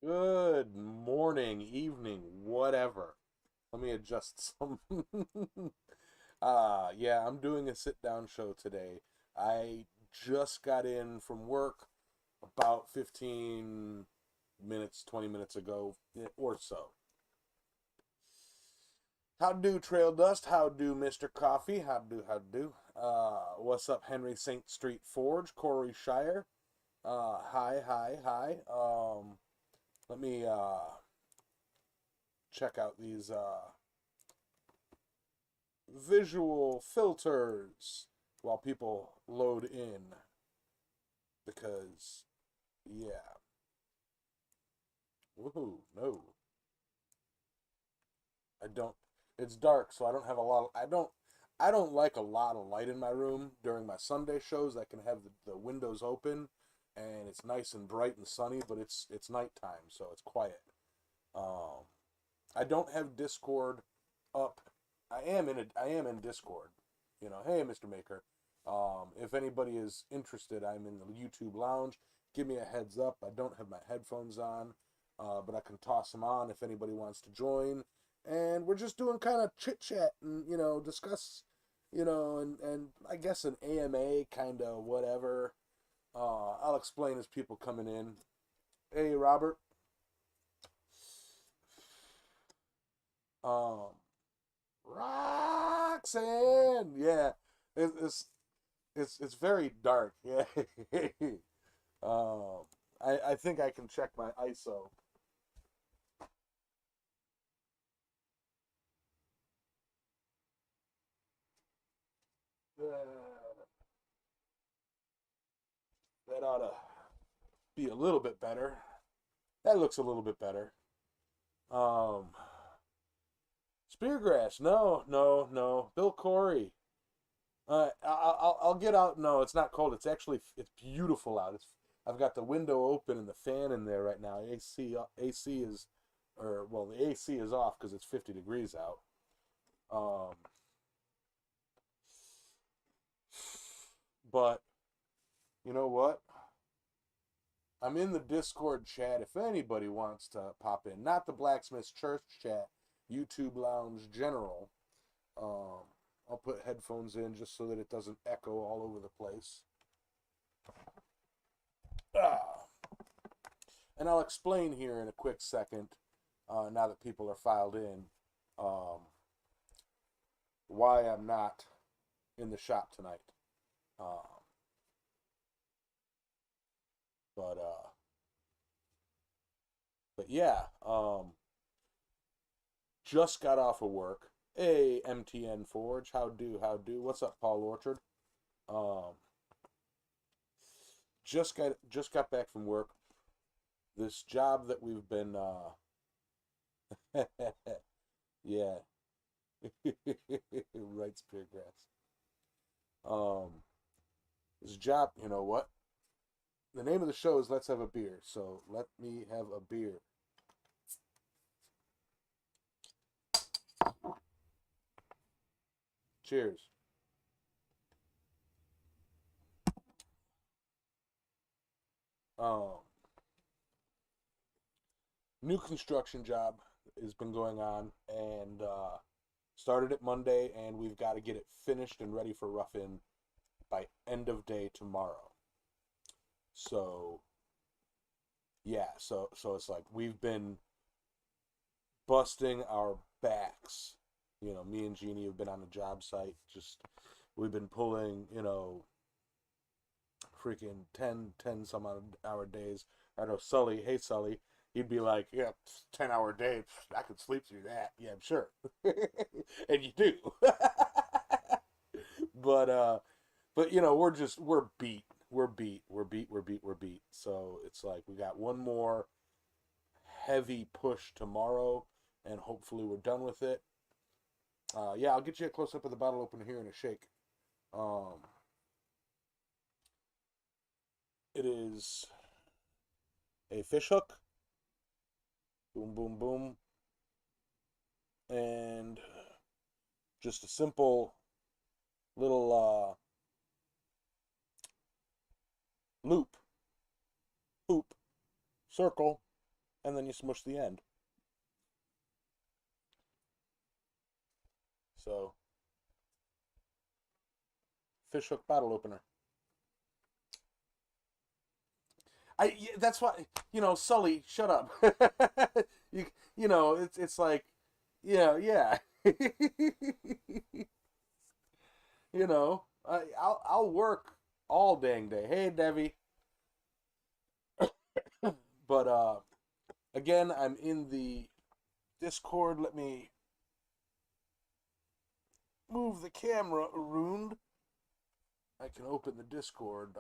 Good morning, evening, whatever. Let me adjust some. Yeah, I'm doing a sit down show today. I just got in from work about 15 minutes, 20 minutes ago or so. How do Trail Dust? How do Mr. Coffee? How do? What's up, Henry St. Street Forge, Corey Shire? Hi. Let me check out these visual filters while people load in because yeah. Woohoo, no. I don't it's dark so I don't have a lot of, I don't like a lot of light in my room during my Sunday shows. I can have the windows open and it's nice and bright and sunny, but it's nighttime, so it's quiet. Um I don't have Discord up. I am in Discord. Hey Mr. Maker. If anybody is interested, I'm in the YouTube lounge. Give me a heads up. I don't have my headphones on, but I can toss them on if anybody wants to join. And we're just doing kind of chit chat and discuss, and I guess an AMA kind of whatever. I'll explain as people coming in. Hey Robert. Um, Roxanne. Yeah, it, it's it's very dark. Yeah. um, I think I can check my ISO. That ought to be a little bit better. That looks a little bit better. Um, Speargrass. No. Bill Corey. I'll get out. No, it's not cold. It's beautiful out. I've got the window open and the fan in there right now. AC is, or well, the AC is off because it's 50 degrees out. Um, but you know what? I'm in the Discord chat. If anybody wants to pop in, not the Blacksmith's Church chat, YouTube Lounge General. Um, I'll put headphones in just so that it doesn't echo all over the place. Ah. And I'll explain here in a quick second, now that people are filed in, um, why I'm not in the shop tonight. Um, but uh, but yeah, just got off of work. Hey, MTN Forge, how do? What's up, Paul Orchard? Um, just got back from work. This job that we've been yeah, right, Speargrass. Um, this job, you know what? The name of the show is Let's Have a Beer, so let me have a beer. Cheers. Um, New construction job has been going on, and started it Monday, and we've got to get it finished and ready for rough in by end of day tomorrow. So yeah, so it's like we've been busting our backs. Me and Jeannie have been on the job site. Just we've been pulling, freaking 10 some hour days. I know Sully, hey Sully, he'd be like, yeah, 10-hour day, I could sleep through that. Yeah, I'm sure. And you do. but we're beat. We're beat. So it's like we got one more heavy push tomorrow, and hopefully we're done with it. Yeah, I'll get you a close up of the bottle opener here in a shake. Um, it is a fish hook. Boom, boom, boom. And just a simple little loop, hoop, circle, and then you smush the end. So, fishhook bottle opener. That's why, Sully, shut up. It's like, yeah. I'll work all dang day. Hey, Debbie. But again, I'm in the Discord. Let me move the camera around. I can open the Discord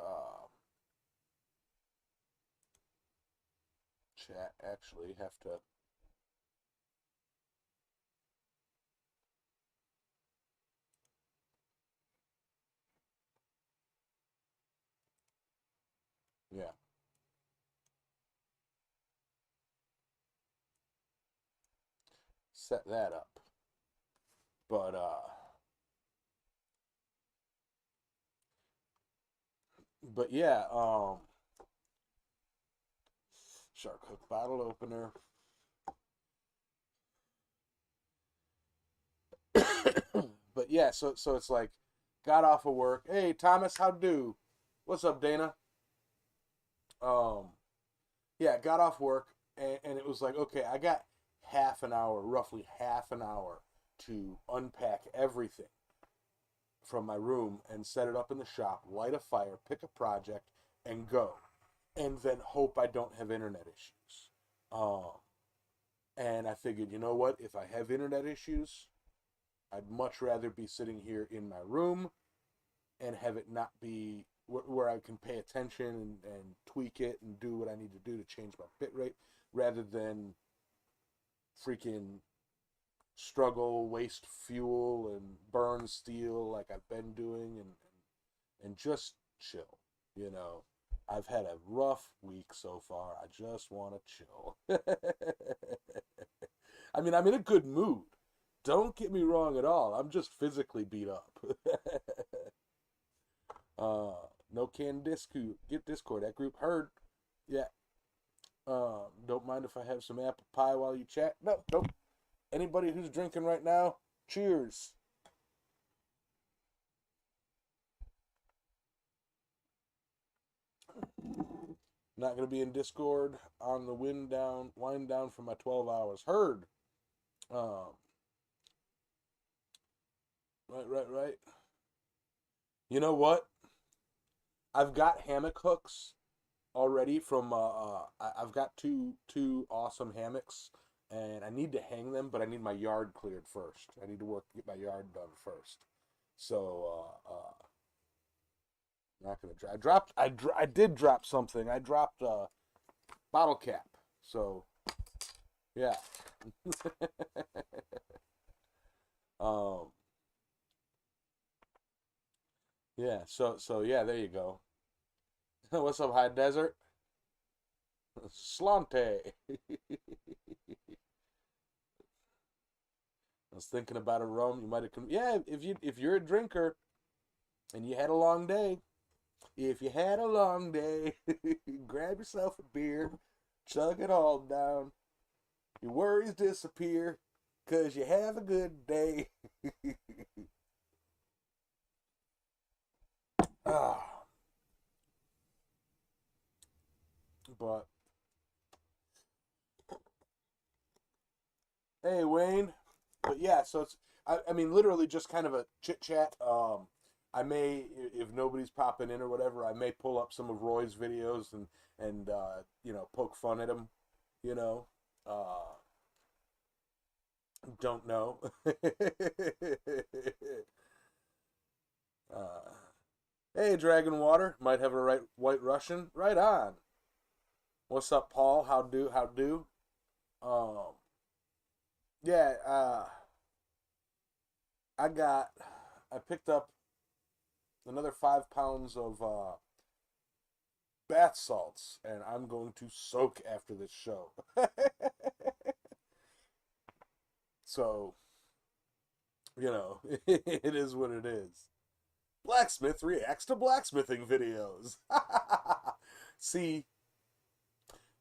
chat. Actually, have to. Yeah. Set that up. But yeah, shark hook bottle opener. But yeah, so it's like, got off of work. Hey, Thomas, how do? What's up, Dana? Um, yeah, got off work, and it was like, okay, I got half an hour, roughly half an hour, to unpack everything from my room and set it up in the shop, light a fire, pick a project, and go. And then hope I don't have internet issues. Um, and I figured, you know what? If I have internet issues, I'd much rather be sitting here in my room and have it not be where I can pay attention and tweak it and do what I need to do to change my bit rate, rather than freaking struggle, waste fuel, and burn steel like I've been doing, and just chill. You know, I've had a rough week so far. I just want to chill. I mean, I'm in a good mood. Don't get me wrong at all. I'm just physically beat up. uh, no can Discord. Get Discord. That group heard. Yeah. Don't mind if I have some apple pie while you chat. No, nope. Anybody who's drinking right now, cheers. Not gonna be in Discord on the wind down for my 12 hours. Heard. Um, right. You know what? I've got hammock hooks already from I've got two awesome hammocks, and I need to hang them, but I need my yard cleared first. I need to get my yard done first. So I'm not gonna I did drop something. I dropped a bottle cap. So yeah. um yeah, so yeah, there you go. What's up, High Desert? Slante. I was thinking about a rum. You might have yeah, if you're a drinker and you had a long day, if you had a long day, grab yourself a beer, chug it all down. Your worries disappear, 'cause you have a good day. ah, but hey, Wayne. But yeah, so it's I mean literally just kind of a chit chat. I may, if nobody's popping in or whatever, I may pull up some of Roy's videos and poke fun at him. You know, uh, don't know. uh, hey, Dragon Water might have a white Russian. Right on. What's up, Paul? How do? How do? Um, yeah. I got. I picked up another 5 pounds of bath salts, and I'm going to soak after this show. So, it is what it is. Blacksmith reacts to blacksmithing videos. See,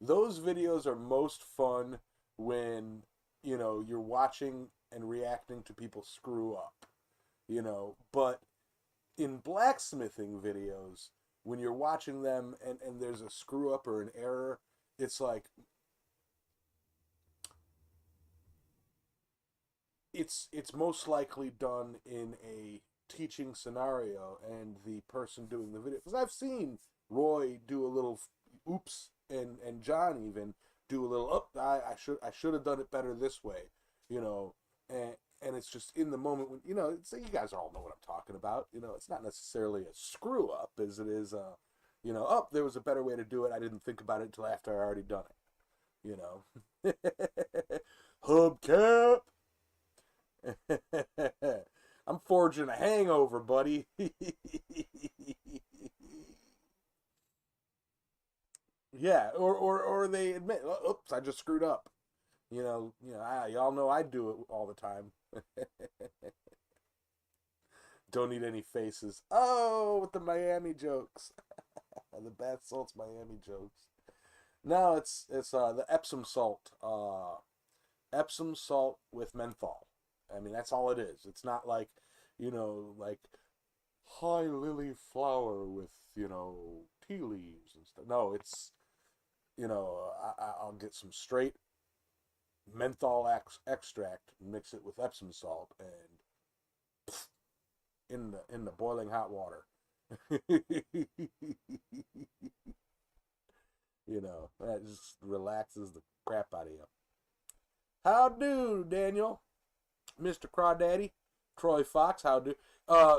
those videos are most fun when, you're watching and reacting to people screw up, but in blacksmithing videos, when you're watching them and there's a screw up or an error, it's like it's most likely done in a teaching scenario, and the person doing the video, because I've seen Roy do a little oops, and John even do a little I should have done it better this way, you know, and it's just in the moment when it's, you guys all know what I'm talking about. It's not necessarily a screw up as it is oh, there was a better way to do it. I didn't think about it until after I already done it. Hubcap. I'm forging a hangover, buddy. Yeah, or they admit, oops, I just screwed up. Y'all know I do it all the time. Don't need any faces. Oh, with the Miami jokes, the bath salts Miami jokes. No, it's the Epsom salt. Epsom salt with menthol. I mean, that's all it is. It's not like, like high lily flower with, tea leaves and stuff. No, it's, I'll get some straight menthol extract, mix it with Epsom salt, and pff, in the boiling hot water. That just relaxes the crap out of you. How do, Daniel? Mr. Crawdaddy, Troy Fox, how do?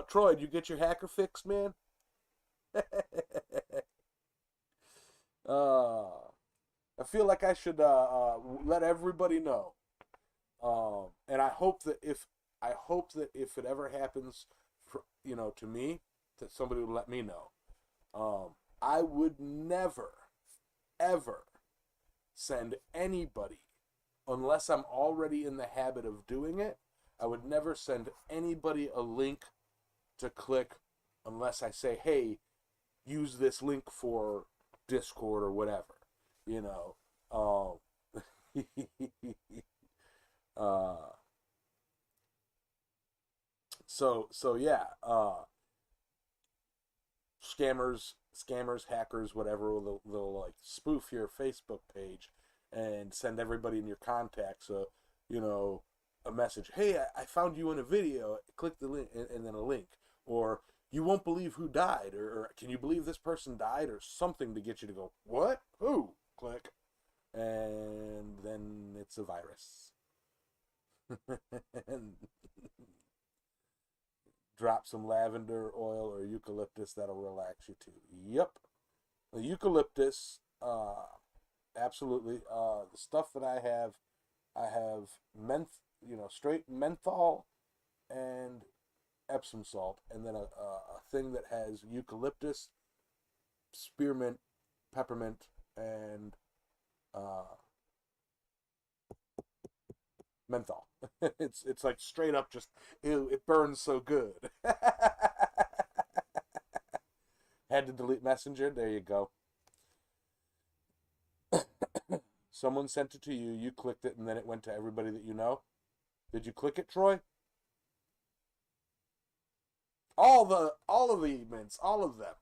Troy, did you get your hacker fixed, man? uh, I feel like I should let everybody know. And I hope that if it ever happens, to me, that somebody would let me know. I would never, ever send anybody, unless I'm already in the habit of doing it, I would never send anybody a link to click unless I say, hey, use this link for Discord or whatever, you know. uh, so yeah, scammers, hackers, whatever, they'll like spoof your Facebook page and send everybody in your contacts a message. Hey, I found you in a video. Click the link, and then a link, or you won't believe who died, or can you believe this person died, or something to get you to go, what? Who? Click, and then it's a virus. And drop some lavender oil or eucalyptus, that'll relax you too. Yep, the eucalyptus, absolutely. The stuff that I have straight menthol and Epsom salt, and then a thing that has eucalyptus, spearmint, peppermint, and uh, menthol. It's like straight up just, ew, it burns so good. Had to delete Messenger. There you go. Someone sent it to you. You clicked it, and then it went to everybody that you know. Did you click it, Troy? All of the mints, all of them.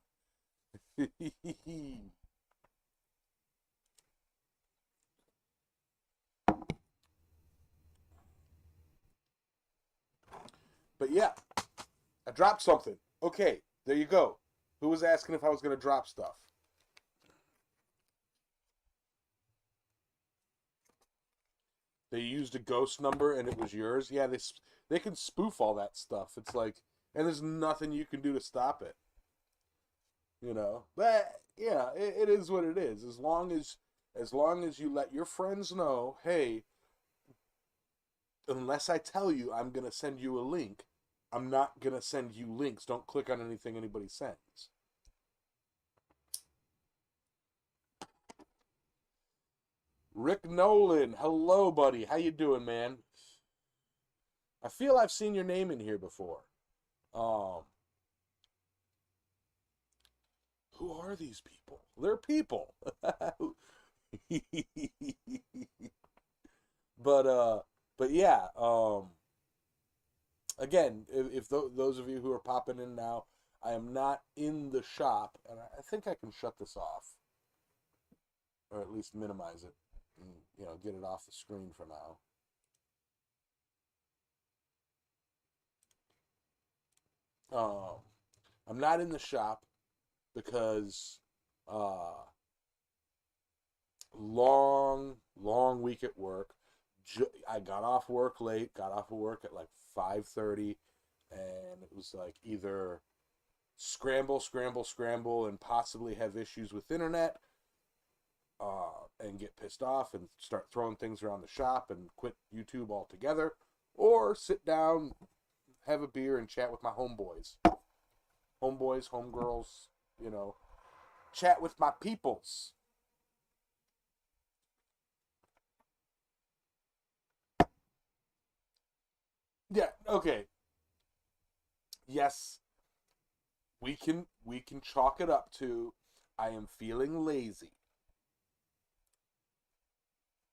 But yeah, I dropped something. Okay, there you go. Who was asking if I was going to drop stuff? They used a ghost number and it was yours. Yeah, they can spoof all that stuff. It's like, and there's nothing you can do to stop it. But yeah, it is what it is. As long as you let your friends know, hey, unless I tell you I'm gonna send you a link, I'm not gonna send you links. Don't click on anything anybody sends. Rick Nolan, hello, buddy. How you doing, man? I feel I've seen your name in here before. Um, who are these people? They're people. but yeah. Again, if those of you who are popping in now, I am not in the shop, and I think I can shut this off, or at least minimize it, and get it off the screen for now. I'm not in the shop because long week at work. I got off work late. Got off of work at like 5:30, and it was like either scramble, and possibly have issues with internet, and get pissed off and start throwing things around the shop and quit YouTube altogether, or sit down, have a beer, and chat with my homeboys, homegirls, chat with my peoples. Yeah, okay. Yes, we can chalk it up to I am feeling lazy.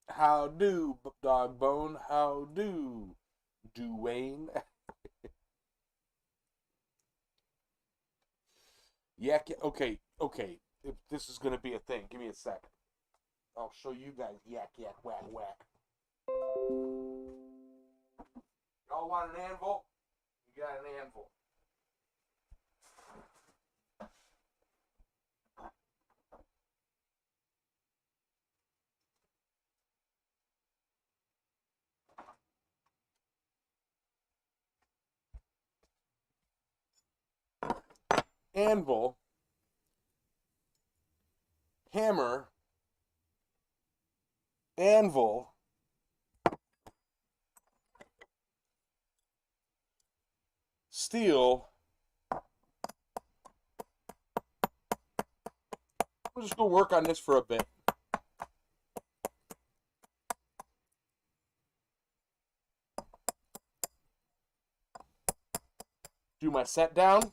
How do, dog bone? How do, Dwayne? Yak. Okay. If this is gonna be a thing, give me a second. I'll show you guys yak whack whack. Y'all want an anvil? You got an anvil. Anvil, hammer, anvil, steel. We're just gonna work on this for a bit. Do my set down.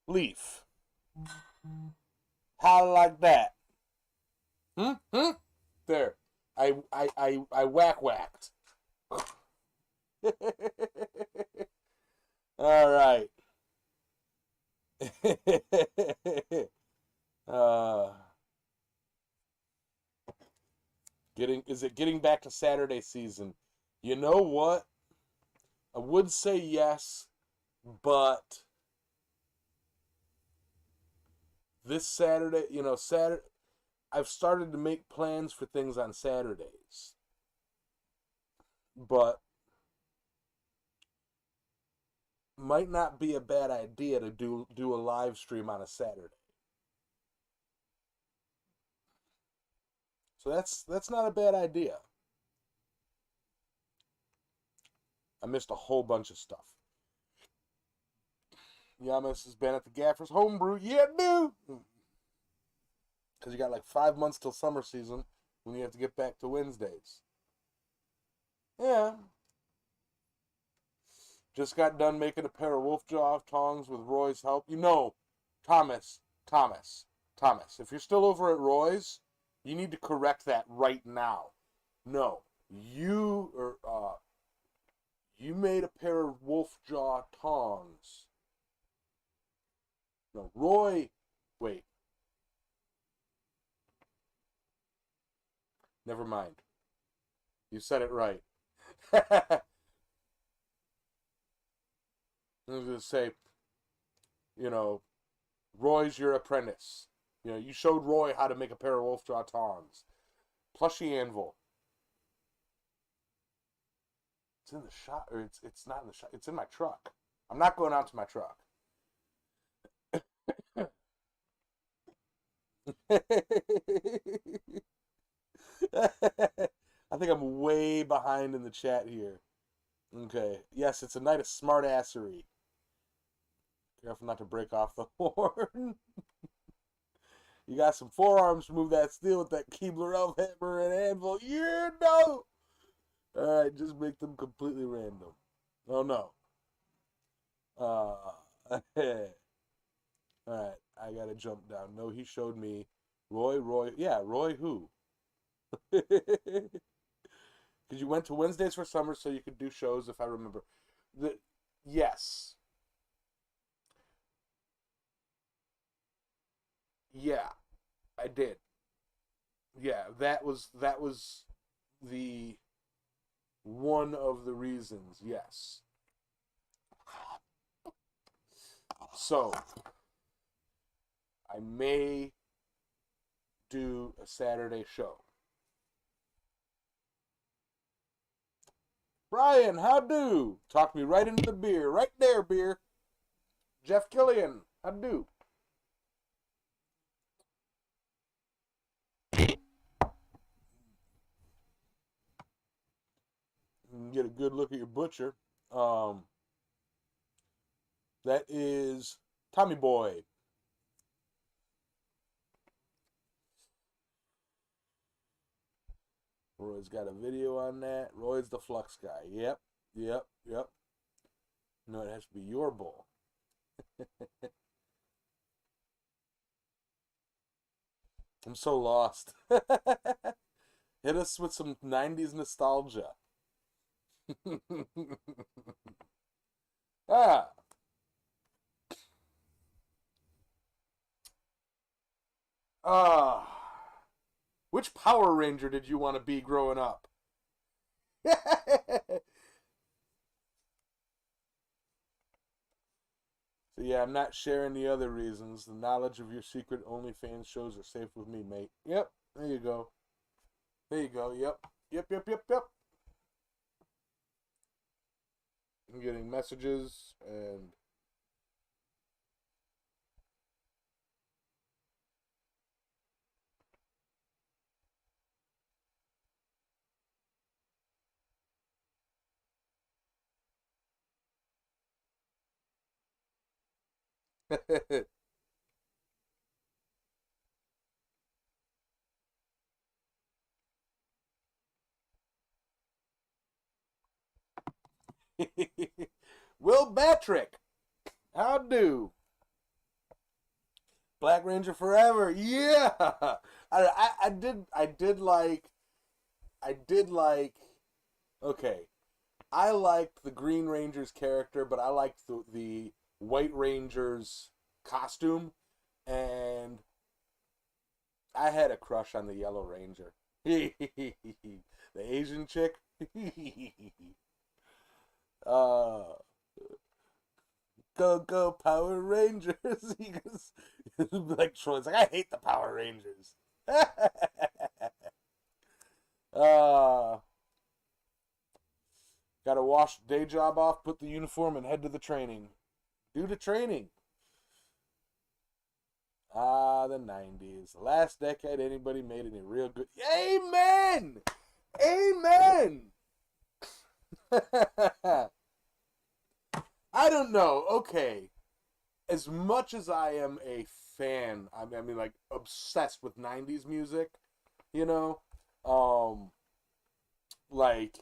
Leaf. How like that? There. I whacked. All right. uh, getting back to Saturday season? You know what? I would say yes, but this Saturday, I've started to make plans for things on Saturdays, but might not be a bad idea to do a live stream on a Saturday. So that's not a bad idea. I missed a whole bunch of stuff. Yamez has been at the Gaffer's Homebrew. Yeah, dude! Because you got like 5 months till summer season when you have to get back to Wednesdays. Yeah. Just got done making a pair of Wolfjaw tongs with Roy's help. Thomas. If you're still over at Roy's, you need to correct that right now. No. You made a pair of Wolfjaw tongs. No, Roy. Wait. Never mind. You said it right. I was going to say, Roy's your apprentice. You showed Roy how to make a pair of Wolfjaw tongs. Plushy anvil. It's in the shop, or it's not in the shop. It's in my truck. I'm not going out to my truck. I think I'm way behind in the chat here. Okay. Yes, it's a night of smartassery. Careful not to break off the horn. You got some forearms to move that steel with that Keebler elf hammer and anvil. Yeah, no! Alright, just make them completely random. Oh, no. Alright, I gotta jump down. No, he showed me Roy, yeah, Roy who? Because you went to Wednesdays for summer so you could do shows, if I remember. The yes, yeah, I did. Yeah, that was the one of the reasons. Yes. So I may do a Saturday show. Brian, how do? Talk me right into the beer. Right there, beer. Jeff Killian, how do? You can get a good look at your butcher. Um, that is Tommy Boy. Roy's got a video on that. Roy's the flux guy. Yep, yep. No, it has to be your bowl. I'm so lost. Hit us with some 90s nostalgia. ah, ah. Which Power Ranger did you want to be growing up? So yeah, I'm not sharing the other reasons. The knowledge of your secret OnlyFans shows are safe with me, mate. Yep, there you go. There you go. Yep. I'm getting messages and Will Batrick, how do? Black Ranger forever. Yeah. I did like okay. I liked the Green Ranger's character, but I liked the White Ranger's costume, and I had a crush on the Yellow Ranger. The Asian chick. uh, go Power Rangers. He goes, like Troy's like, I hate the Power Rangers. uh, Gotta wash the day job off, put the uniform, and head to the training. Do the training. Ah, the 90s. The last decade anybody made any real good. Amen! Amen! I don't know. Okay. As much as I am a fan, I mean, like, obsessed with 90s music, you know, um, like,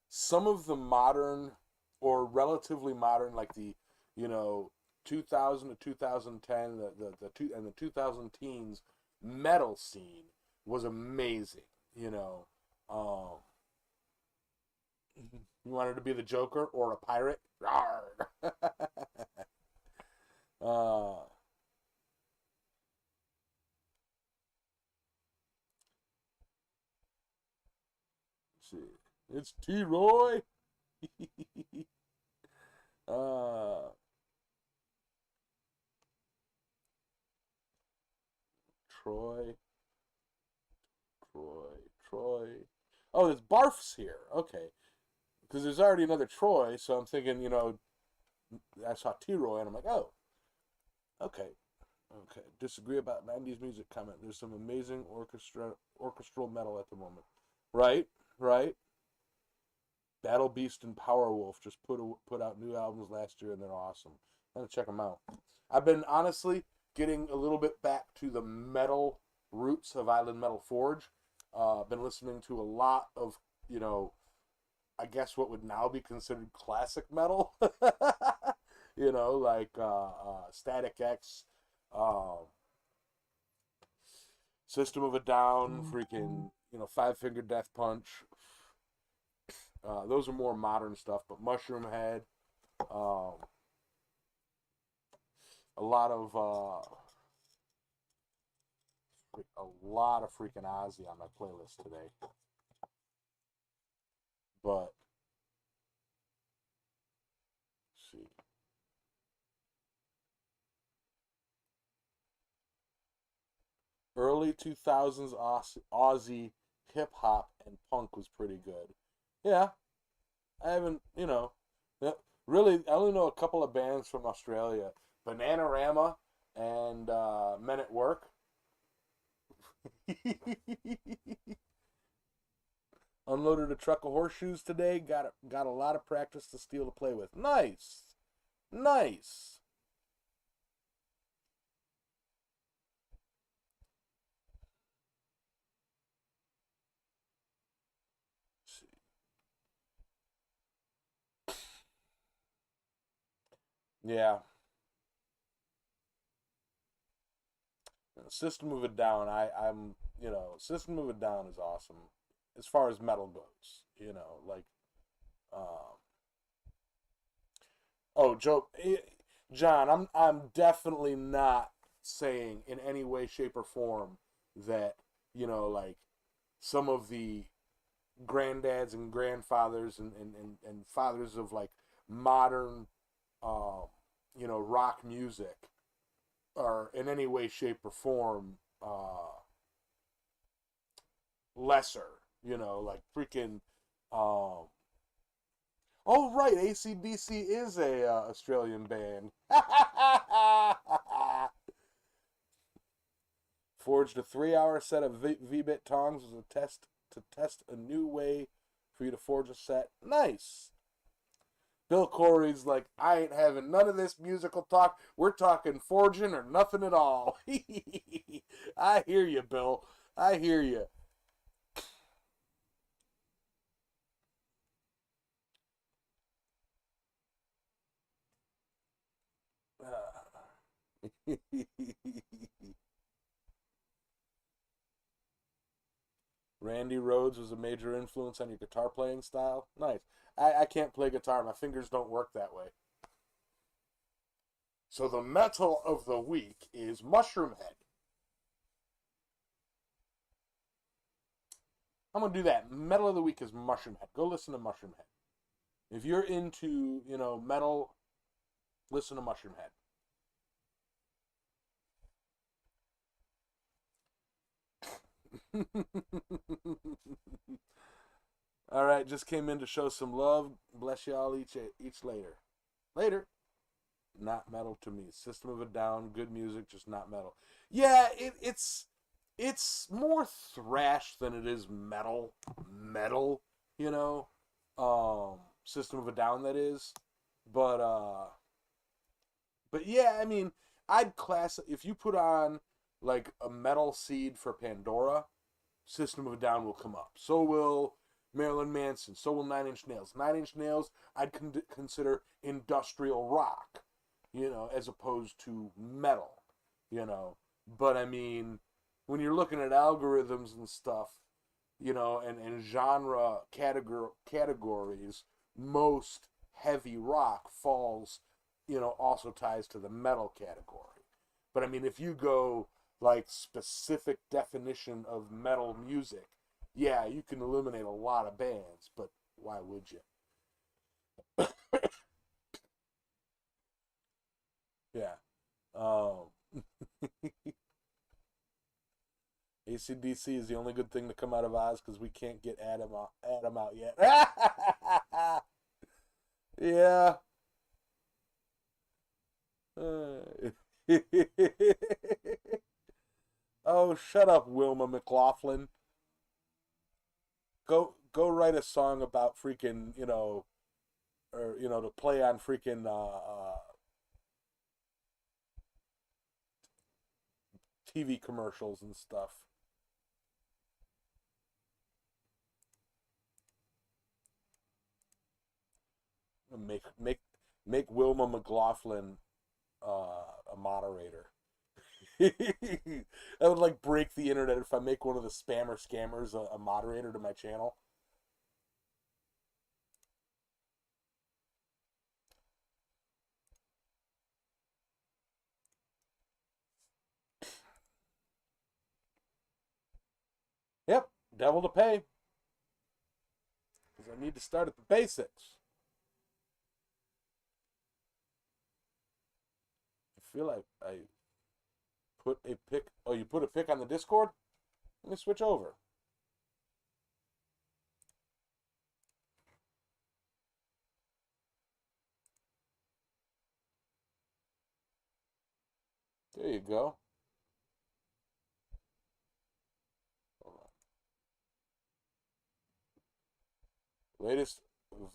some of the modern or relatively modern, like you know, 2000 to 2010, and the 2000 teens metal scene was amazing, you know. Um, you wanted to be the Joker or a pirate? Rawr. uh, let's see. It's T. Roy. uh, Troy, Troy, Troy. Oh, there's Barf's here. Okay, because there's already another Troy, so I'm thinking, you know, I saw T. Roy, and I'm like, oh, okay, okay. Disagree about '90s music comment. There's some amazing orchestral metal at the moment. Right, right. Battle Beast and Powerwolf just put out new albums last year, and they're awesome. I'm gonna check them out. I've been honestly getting a little bit back to the metal roots of Island Metal Forge. Been listening to a lot of, you know, I guess what would now be considered classic metal. You know, like Static X, uh, System of a Down, freaking, Five Finger Death Punch. Those are more modern stuff, but Mushroom Head, um, a lot of freaking Ozzy on my playlist today. But let's see, early 2000s Aussie hip hop and punk was pretty good. Yeah, I haven't, really, I only know a couple of bands from Australia, Bananarama and Men at Work. Unloaded a truck of horseshoes today. Got a lot of practice to steal to play with. Nice, nice. Yeah, System of a Down. System of a Down is awesome as far as metal goes. Like, um, oh, John, I'm definitely not saying in any way, shape, or form that like some of the granddads and grandfathers and fathers of like modern, um, rock music are in any way, shape, or form lesser. Like freaking. Oh right, ACDC is a Australian band. Forged a 3-hour set of V-bit tongs as a test a new way for you to forge a set. Nice. Bill Corey's like, I ain't having none of this musical talk. We're talking forging or nothing at all. I hear you, Bill. I hear you. Randy Rhoads was a major influence on your guitar playing style. Nice. I can't play guitar. My fingers don't work that way. So the metal of the week is Mushroom Head. I'm gonna do that. Metal of the week is Mushroom Head. Go listen to Mushroom Head. If you're into, metal, listen to Mushroom Head. All right, just came in to show some love. Bless y'all each later. Later. Not metal to me. System of a Down, good music, just not metal. Yeah, it's more thrash than it is metal. Metal, you know. System of a Down, that is. But yeah, I mean, I'd class if you put on like a metal seed for Pandora, System of a Down will come up. So will Marilyn Manson. So will Nine Inch Nails. Nine Inch Nails I'd consider industrial rock, as opposed to metal, you know. But I mean, when you're looking at algorithms and stuff, and genre categories, most heavy rock falls, also ties to the metal category. But I mean, if you go like specific definition of metal music, yeah, you can eliminate a lot of bands, but why would you? Yeah. Um, ACDC is the only good thing to come out of Oz because we can't get Adam out yet. Yeah. Uh, oh, shut up, Wilma McLaughlin. Go write a song about freaking, or to play on freaking TV commercials and stuff. Make make Wilma McLaughlin a moderator. That would like break the internet if I make one of the spammer scammers a moderator to my channel. Yep, devil to pay. Because I need to start at the basics. I feel like I put a pic. Oh, you put a pic on the Discord? Let me switch over. There you go. Latest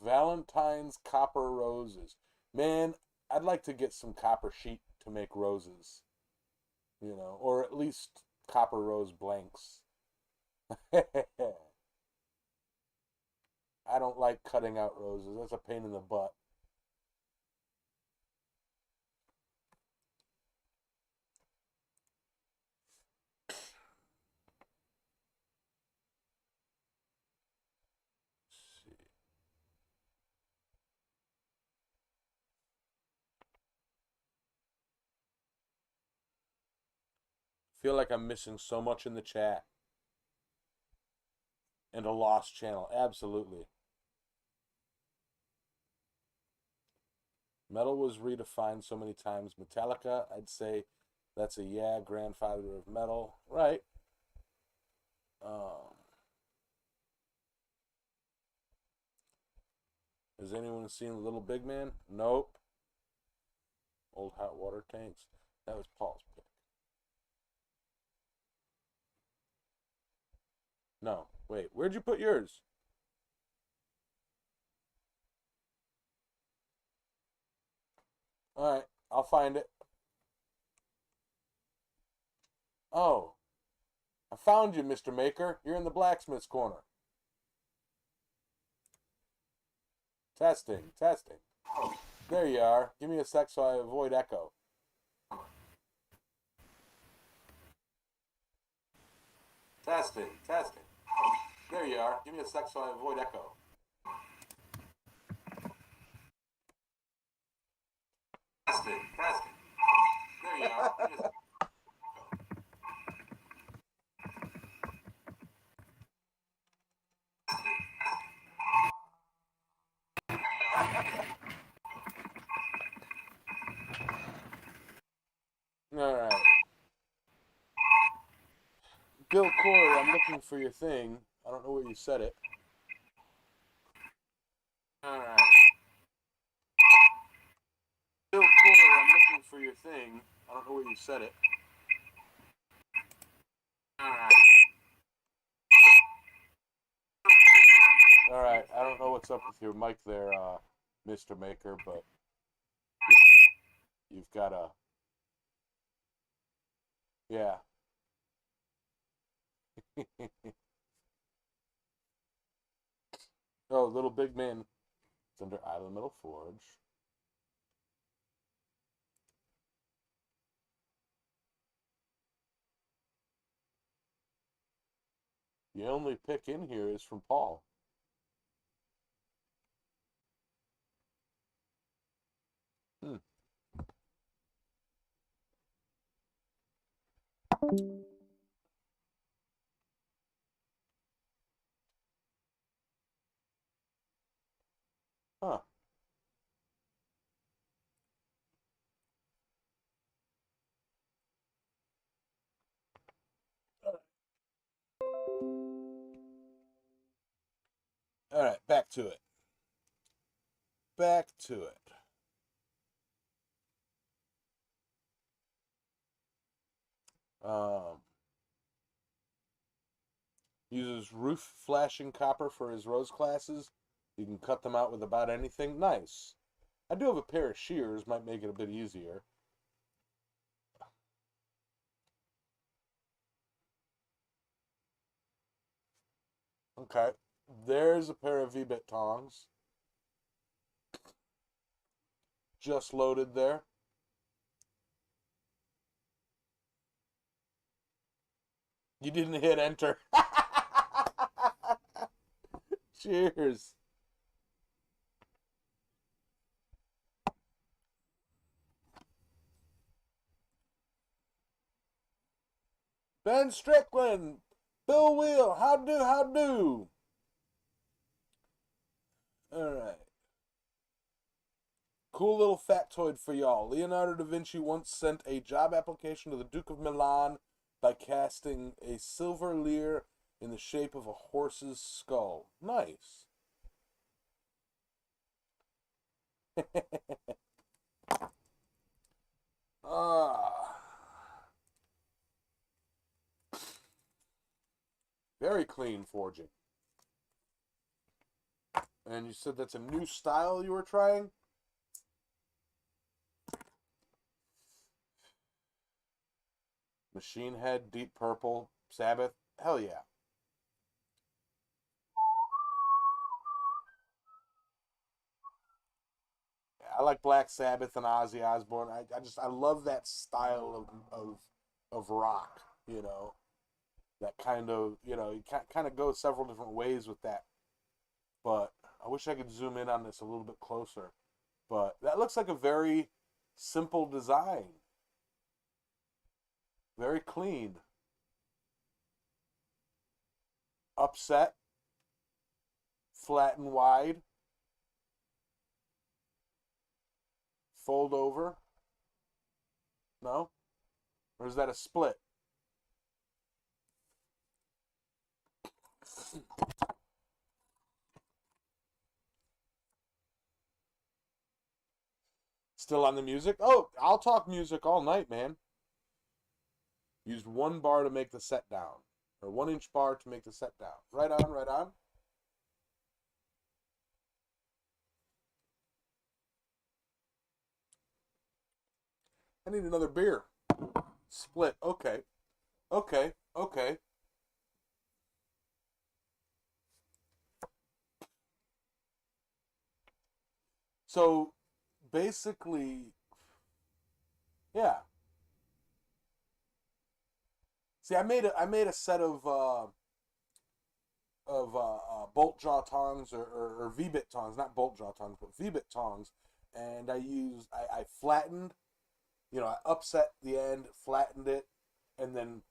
Valentine's copper roses. Man, I'd like to get some copper sheet to make roses, or at least copper rose blanks. I don't like cutting out roses. That's a pain in the butt. Let's see. Feel like I'm missing so much in the chat. And a lost channel. Absolutely. Metal was redefined so many times. Metallica, I'd say that's a grandfather of metal. Right. Has anyone seen Little Big Man? Nope. Old hot water tanks. That was Paul's pick. No. Wait, where'd you put yours? Alright, I'll find it. Oh, I found you, Mr. Maker. You're in the blacksmith's corner. Testing, testing. There you are. Give me a sec so I avoid echo. Testing, testing. There you are. Give me a sec so I avoid echo. Testing, testing. There you are. Alright. Bill Corey, I'm looking for your thing. I don't know where you said it. Alright. Bill Corey, I'm looking for your thing. I don't know where you said it. Alright. Alright, I don't know what's up with your mic there, Mr. Maker, but you've got a... Yeah. Oh, Little Big Man. It's under Island Metal Forge. The only pick in here is from Paul. Hmm. Huh. Alright, back to it. Back to it. Uses roof flashing copper for his rose classes. You can cut them out with about anything. Nice. I do have a pair of shears, might make it a bit easier. Okay. There's a pair of V-bit tongs. Just loaded there. You didn't hit enter. Cheers. Ben Strickland, Bill Wheel, how do, how do? All right. Cool little factoid for y'all. Leonardo da Vinci once sent a job application to the Duke of Milan by casting a silver lyre in the shape of a horse's skull. Nice. Ah, very clean forging. And you said that's a new style you were trying? Machine Head, Deep Purple, Sabbath. Hell yeah. I like Black Sabbath and Ozzy Osbourne. I love that style of rock, you know. That kind of, you know, you kind of go several different ways with that. But I wish I could zoom in on this a little bit closer. But that looks like a very simple design. Very clean. Upset, flat and wide, fold over. No? Or is that a split? Still on the music? Oh, I'll talk music all night, man. Used 1 bar to make the set down. Or 1 inch bar to make the set down. Right on, right on. I need another beer. Split. Okay. Okay. Okay. So basically, yeah. See, I made a set of bolt jaw tongs or V-bit tongs, not bolt jaw tongs, but V-bit tongs, and I flattened, you know, I upset the end, flattened it, and then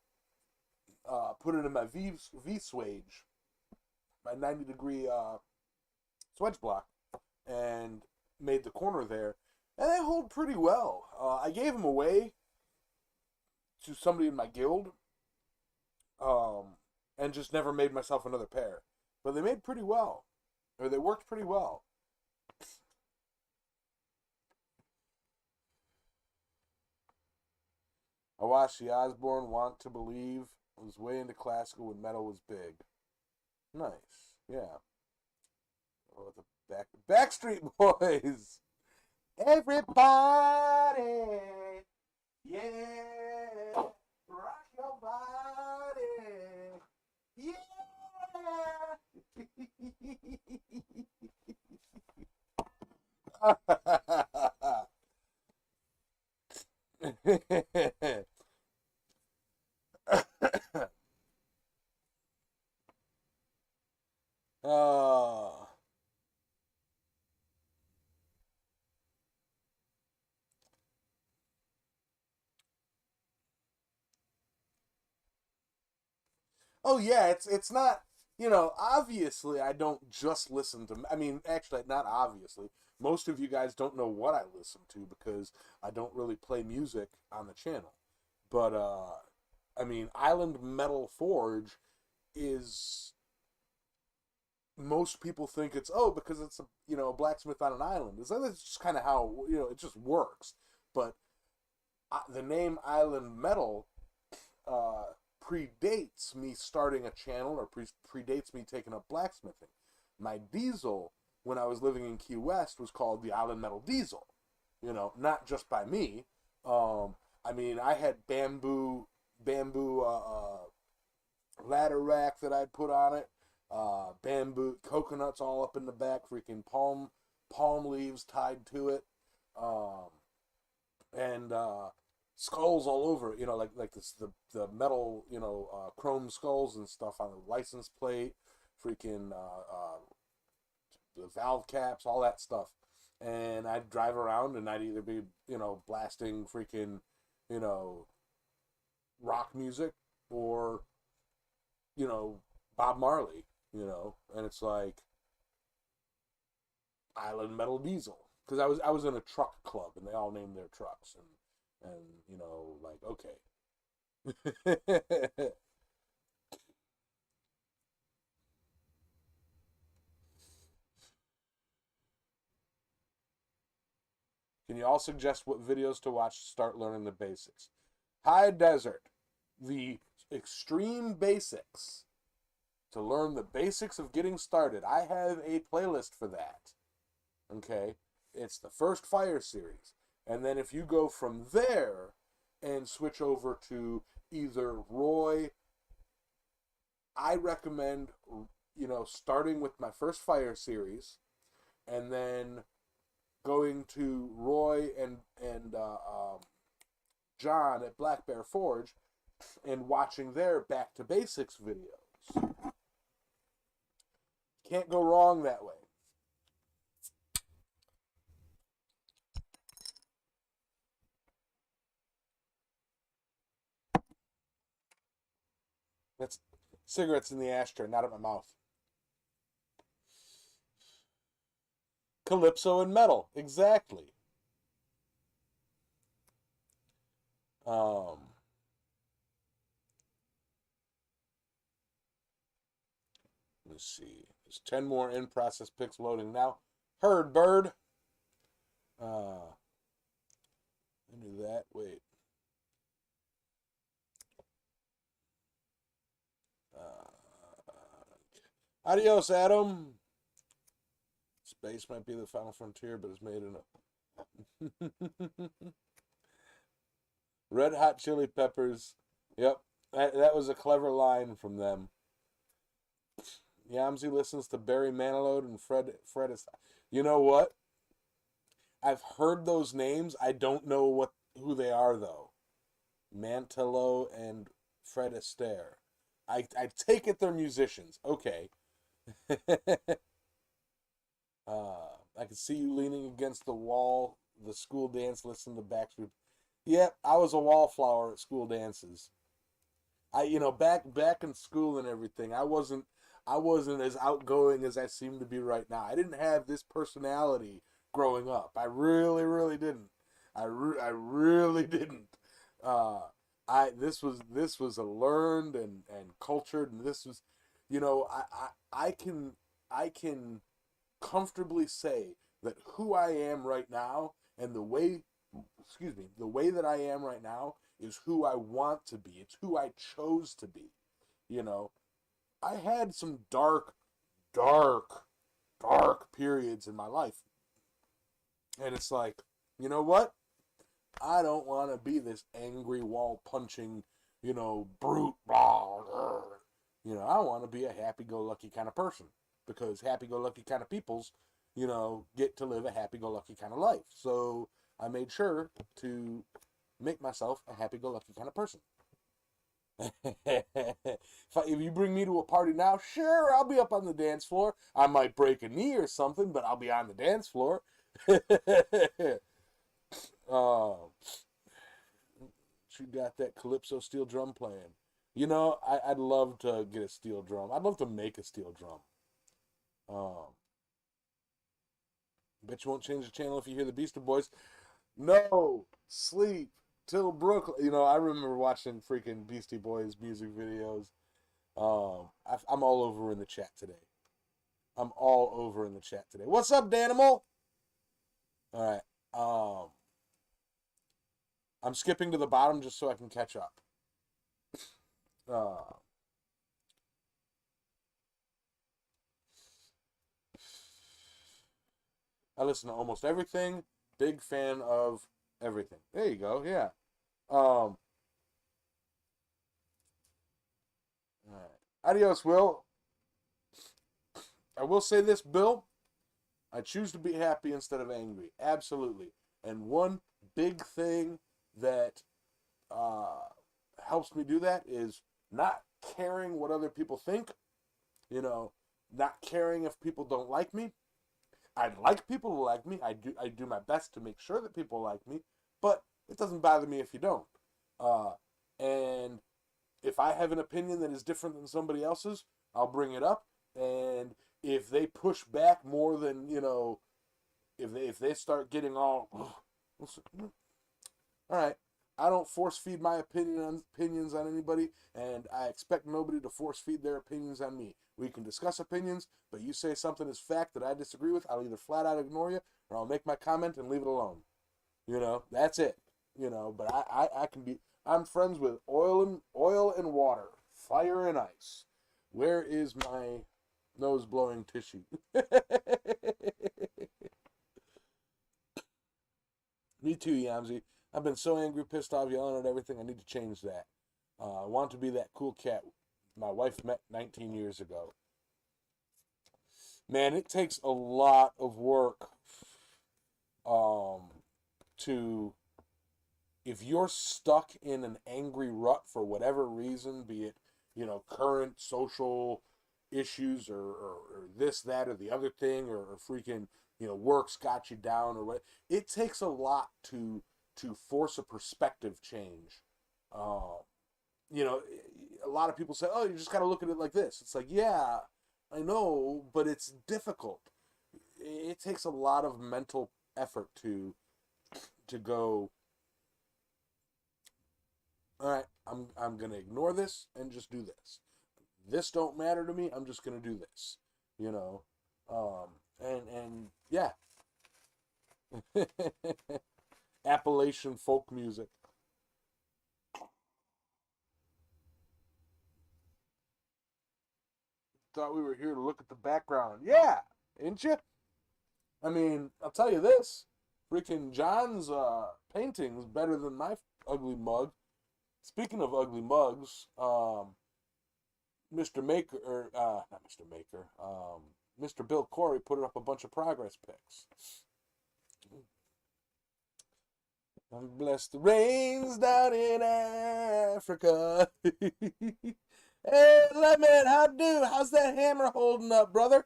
put it in my V swage, my 90-degree swedge block, and made the corner there, and they hold pretty well. I gave them away to somebody in my guild, um, and just never made myself another pair. But they made pretty well, or they worked pretty well. I watched the Osbourne Want to Believe. I was way into classical when metal was big. Nice, yeah. Oh, the Backstreet Boys. Everybody, yeah, rock your body, yeah. uh, oh yeah, it's not, you know, obviously I don't just listen to, I mean, actually not obviously. Most of you guys don't know what I listen to because I don't really play music on the channel. But I mean, Island Metal Forge is, most people think it's, oh, because it's a, you know, a blacksmith on an island. That's just kind of how, you know, it just works. But the name Island Metal uh, predates me starting a channel, or predates me taking up blacksmithing. My diesel, when I was living in Key West, was called the Island Metal Diesel. You know, not just by me. I mean, I had bamboo ladder rack that I'd put on it. Bamboo coconuts all up in the back, freaking palm leaves tied to it, and skulls all over it, like this the metal, chrome skulls and stuff on the license plate, freaking the valve caps, all that stuff. And I'd drive around and I'd either be, blasting freaking, you know, rock music or, you know, Bob Marley, and it's like Island Metal Diesel. Because I was in a truck club and they all named their trucks and like okay. Can you all suggest what videos to watch to start learning the basics? High Desert, the extreme basics to learn the basics of getting started. I have a playlist for that. Okay? It's the first Fire series. And then if you go from there and switch over to either Roy, I recommend, starting with my first Fire series and then going to Roy and John at Black Bear Forge and watching their Back to Basics videos. Can't go wrong that way. That's cigarettes in the ashtray, not at my mouth. Calypso and metal, exactly. Um, let's see. There's 10 more in-process picks loading now. Heard, bird. I knew that. Wait. Adios, Adam. Space might be the final frontier, but it's made in a Red Hot Chili Peppers. Yep, that was a clever line from them. Yamzy listens to Barry Manilow and Fred is. You know what? I've heard those names. I don't know who they are though. Mantelo and Fred Astaire. I take it they're musicians. Okay. I can see you leaning against the wall. The school dance, listen to Backstreet. Yep, I was a wallflower at school dances. Back in school and everything, I wasn't as outgoing as I seem to be right now. I didn't have this personality growing up. I really, really didn't. I really didn't. Uh, this was a learned and cultured, and this was, I can comfortably say that who I am right now and the way that I am right now is who I want to be. It's who I chose to be. You know, I had some dark, dark, dark periods in my life. And it's like, you know what? I don't want to be this angry wall punching, brute. Blah, blah. I want to be a happy-go-lucky kind of person because happy-go-lucky kind of peoples, get to live a happy-go-lucky kind of life. So I made sure to make myself a happy-go-lucky kind of person. If you bring me to a party now, sure, I'll be up on the dance floor. I might break a knee or something, but I'll be on the dance floor. She got that Calypso steel drum playing. I'd love to get a steel drum. I'd love to make a steel drum. Um, Bet you won't change the channel if you hear the Beastie Boys. No, sleep till Brooklyn. I remember watching freaking Beastie Boys music videos. I'm all over in the chat today. I'm all over in the chat today. What's up, Danimal? All right. I'm skipping to the bottom just so I can catch up. Uh, I listen to almost everything. Big fan of everything. There you go. Yeah. All right. Adios, Will. I will say this, Bill. I choose to be happy instead of angry. Absolutely. And one big thing that helps me do that is not caring what other people think, you know, not caring if people don't like me. I'd like people to like me. I do my best to make sure that people like me, but it doesn't bother me if you don't. Uh, and if I have an opinion that is different than somebody else's, I'll bring it up. And if they push back more than, if they start getting all right, I don't force feed my opinions on anybody, and I expect nobody to force feed their opinions on me. We can discuss opinions, but you say something is fact that I disagree with, I'll either flat out ignore you, or I'll make my comment and leave it alone. That's it. But I can be. I'm friends with oil and water, fire and ice. Where is my nose blowing tissue? Me too, Yamzy. I've been so angry, pissed off, yelling at everything. I need to change that. I want to be that cool cat my wife met 19 years ago. Man, it takes a lot of work to, if you're stuck in an angry rut for whatever reason, be it, current social issues or this, that, or the other thing, or freaking, work's got you down or what, it takes a lot to force a perspective change. You know, a lot of people say, oh, you just got to look at it like this. It's like, yeah, I know, but it's difficult. It takes a lot of mental effort to go, all right, I'm going to ignore this and just do this. This don't matter to me. I'm just going to do this, and yeah. Appalachian folk music. Thought we were here to look at the background. Yeah, ain't you? I mean, I'll tell you this. Freaking John's painting's better than my ugly mug. Speaking of ugly mugs, Mr. Maker, or not Mr. Maker, Mr. Bill Corey put up a bunch of progress pics. I'm blessed the rains down in Africa. Hey, Lemon, how do? How's that hammer holding up, brother?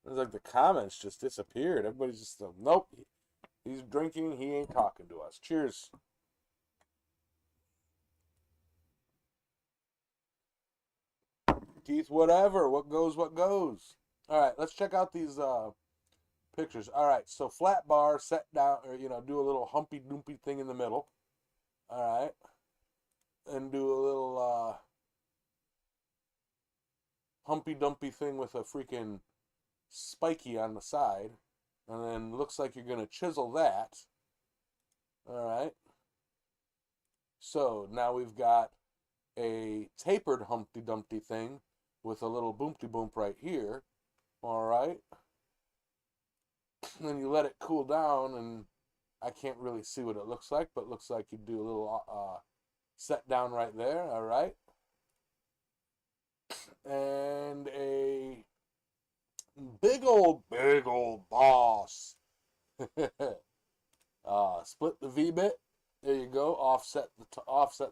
It's like the comments just disappeared. Everybody's just, nope. He's drinking. He ain't talking to us. Cheers. Keith, whatever. What goes, what goes. All right, let's check out these pictures. All right, so flat bar, set down, or, do a little humpy dumpy thing in the middle. All right. And do a little humpy dumpy thing with a freaking spiky on the side. And then looks like you're going to chisel that. All right. So now we've got a tapered Humpty Dumpty thing with a little boomty boomp right here. All right. And then you let it cool down, and I can't really see what it looks like, but it looks like you do a little set down right there. All right. And a big old boss. Split the V bit. There you go. Offset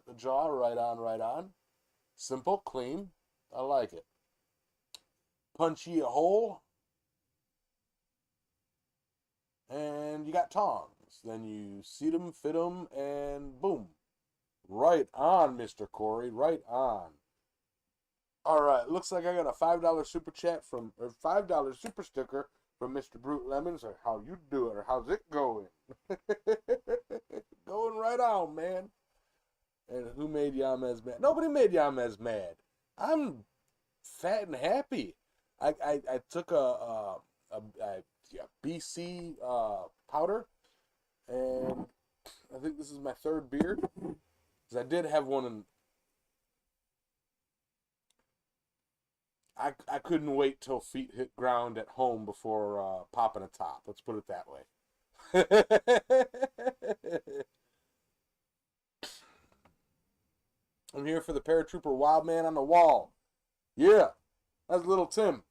the jaw. Right on, right on. Simple, clean. I like it. Punchy a hole. And you got tongs. Then you seat them, fit them, and boom. Right on, Mr. Corey. Right on. All right. Looks like I got a $5 super chat or $5 super sticker from Mr. Brute Lemons. Or how you do it, or how's it going? Going right on, man. And who made Yamez mad? Nobody made Yamez mad. I'm fat and happy. I took a BC powder, and I think this is my third beer. Because I did have one in. I couldn't wait till feet hit ground at home before popping a top. Let's put it that way. I'm here for the paratrooper Wild Man on the Wall. Yeah. That's little Tim.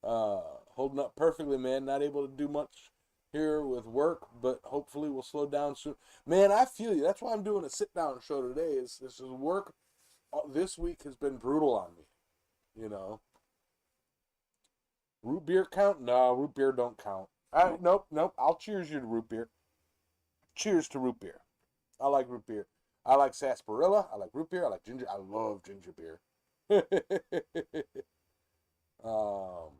Holding up perfectly, man. Not able to do much here with work, but hopefully we'll slow down soon. Man, I feel you. That's why I'm doing a sit-down show today. Is this is work this week has been brutal on me. You know, root beer count? No, root beer don't count. Nope. I'll cheers you to root beer. Cheers to root beer. I like root beer. I like sarsaparilla. I like root beer. I like ginger. I love ginger beer. um,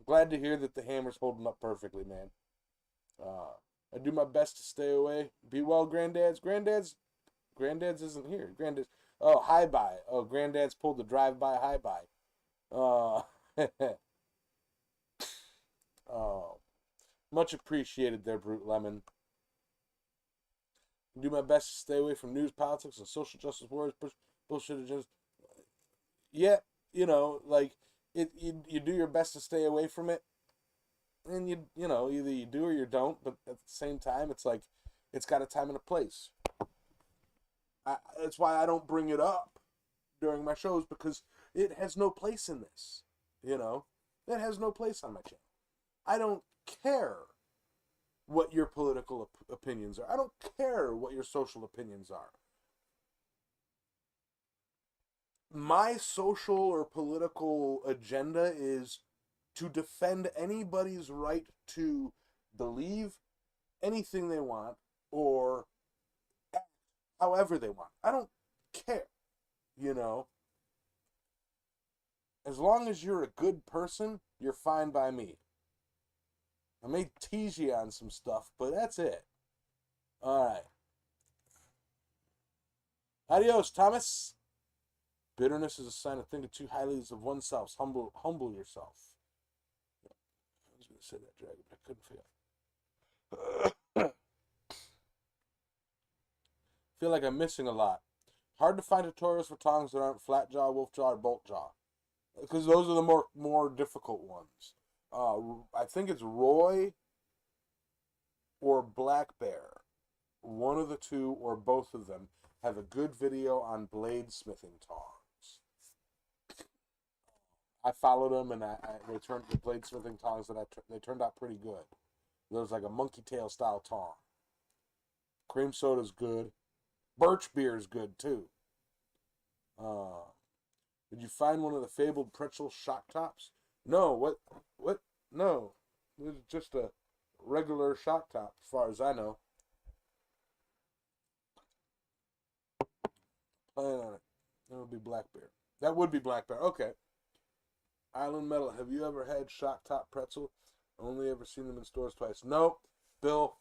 glad to hear that the hammer's holding up perfectly, man. I do my best to stay away. Be well, Granddad's isn't here. Granddad's. Oh, hi bye. Oh, Granddad's pulled the drive-by hi bye. Uh, oh, much appreciated there, Brute Lemon. Do my best to stay away from news, politics, and social justice wars, bullshit agendas. Yeah, like you do your best to stay away from it, and either you do or you don't. But at the same time, it's like it's got a time and a place. That's why I don't bring it up during my shows, because it has no place in this. It has no place on my channel. I don't care what your political opinions are. I don't care what your social opinions are. My social or political agenda is to defend anybody's right to believe anything they want or act however they want. I don't care, As long as you're a good person, you're fine by me. I may tease you on some stuff, but that's it. All right. Adios, Thomas. Bitterness is a sign of thinking too highly of oneself. Humble yourself. I was going to say that, Dragon, but I couldn't feel. Feel like I'm missing a lot. Hard to find tutorials for tongs that aren't flat jaw, wolf jaw, or bolt jaw, because those are the more difficult ones. I think it's Roy or Black Bear. One of the two or both of them have a good video on blade smithing tongs. I followed them, and they turned the blade smithing tongs they turned out pretty good. There was like a monkey tail style tong. Cream soda's good. Birch beer is good too. Did you find one of the fabled pretzel shock tops? No. What? No. It was just a regular shock top, as far as I know. Plan on it. That would be Black Bear. That would be Black Bear. Okay. Island Metal. Have you ever had shock top pretzel? Only ever seen them in stores twice. Nope. Bill,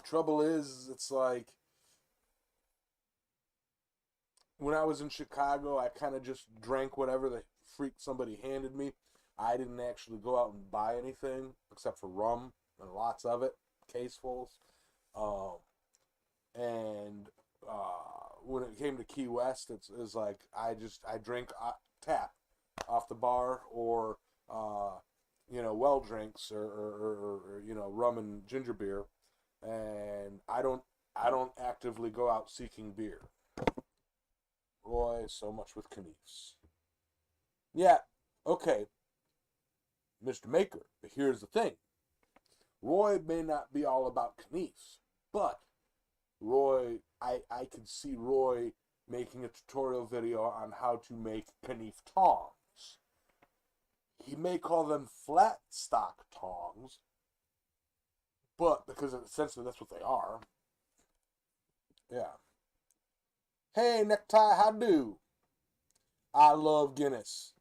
trouble is, it's like, when I was in Chicago, I kind of just drank whatever the freak somebody handed me. I didn't actually go out and buy anything except for rum and lots of it, casefuls. And when it came to Key West, it's like I drink tap off the bar, or well drinks, or rum and ginger beer, and I don't actively go out seeking beer. Roy, so much with Kniefs. Yeah, okay, Mr. Maker, but here's the thing. Roy may not be all about Kniefs, but Roy, I could see Roy making a tutorial video on how to make Knief tongs. He may call them flat stock tongs, but because essentially that's what they are. Yeah. Hey, Necktie, how do? I love Guinness.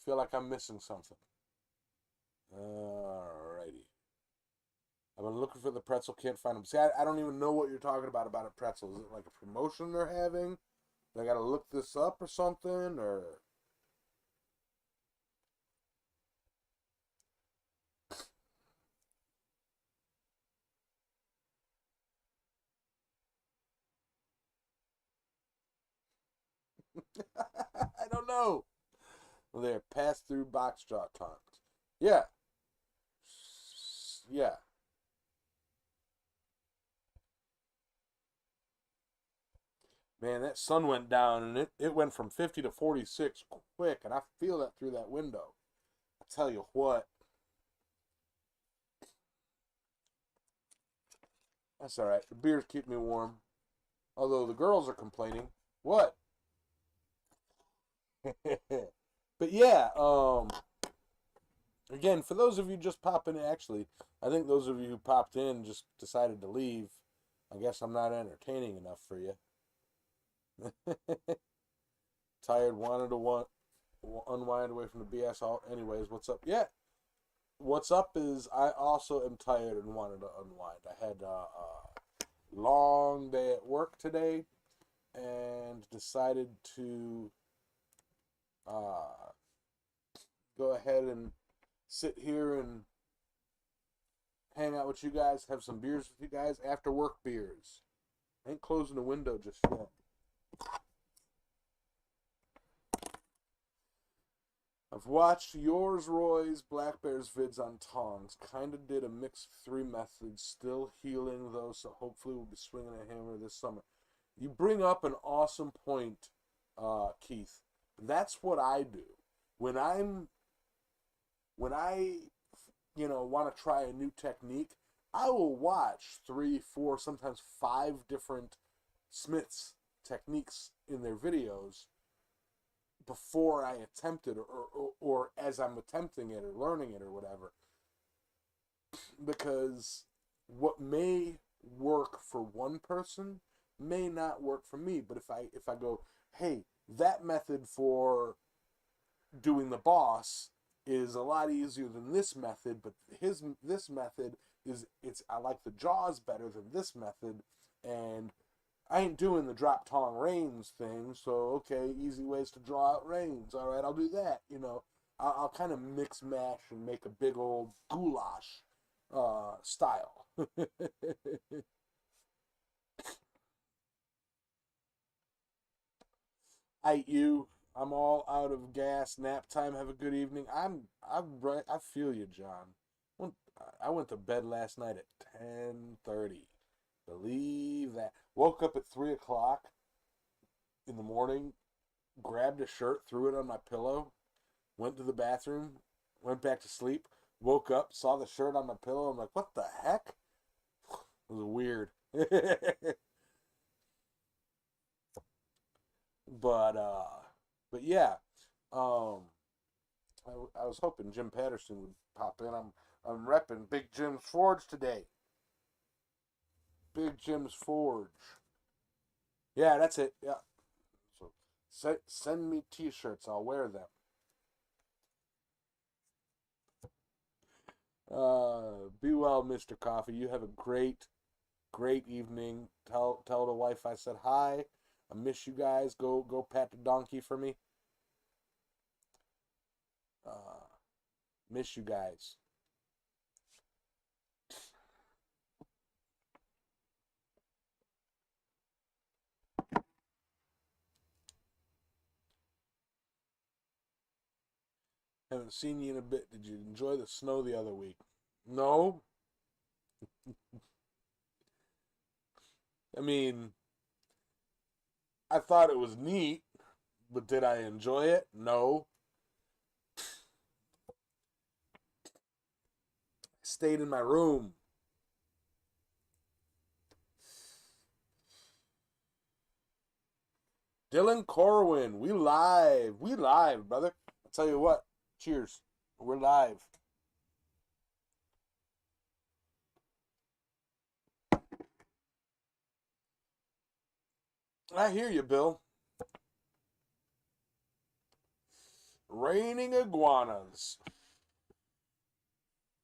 Feel like I'm missing something. Alrighty. I've been looking for the pretzel, can't find them. See, I don't even know what you're talking about a pretzel. Is it like a promotion they're having? Do I gotta look this up or something, or... I don't know. Well, they're pass-through box jaw tongs. Yeah. Yeah. Man, that sun went down and it went from 50 to 46 quick, and I feel that through that window. I tell you what, that's all right. The beers keep me warm. Although the girls are complaining. What? But yeah, again, for those of you just popping in, actually, I think those of you who popped in just decided to leave. I guess I'm not entertaining enough for you. Tired, wanted to unwind away from the BS. Anyways, what's up? Yeah, what's up is I also am tired and wanted to unwind. I had a long day at work today and decided to uh, go ahead and sit here and hang out with you guys, have some beers with you guys, after work beers. I ain't closing the window just yet. I've watched yours, Roy's, Black Bear's vids on tongs. Kinda did a mix of 3 methods. Still healing though, so hopefully we'll be swinging a hammer this summer. You bring up an awesome point, Keith. That's what I do when I want to try a new technique. I will watch 3, 4, sometimes 5 different smiths techniques in their videos before I attempt it, or as I'm attempting it or learning it or whatever, because what may work for one person may not work for me. But if I go, hey, that method for doing the boss is a lot easier than this method, but this method is I like the jaws better than this method, and I ain't doing the drop tong reins thing, so okay, easy ways to draw out reins. All right, I'll do that. I'll kind of mix mash and make a big old goulash style. You. I'm all out of gas. Nap time. Have a good evening. I'm right. I feel you, John. I went to bed last night at 10:30. Believe that. Woke up at 3 o'clock in the morning. Grabbed a shirt, threw it on my pillow, went to the bathroom, went back to sleep. Woke up, saw the shirt on my pillow. I'm like, what the heck? It was weird. but uh, but yeah. Um, I was hoping Jim Patterson would pop in. I'm repping Big Jim's Forge today. Big Jim's Forge. Yeah, that's it. Yeah. So send me T-shirts. I'll wear them. Be well, Mr. Coffee. You have a great evening. Tell the wife I said hi. I miss you guys. Go pat the donkey for me. Uh, miss you guys. Haven't seen you in a bit. Did you enjoy the snow the other week? No. I mean, I thought it was neat, but did I enjoy it? No. Stayed in my room. Dylan Corwin, we live. We live, brother. I'll tell you what. Cheers. We're live. I hear you, Bill. Raining iguanas.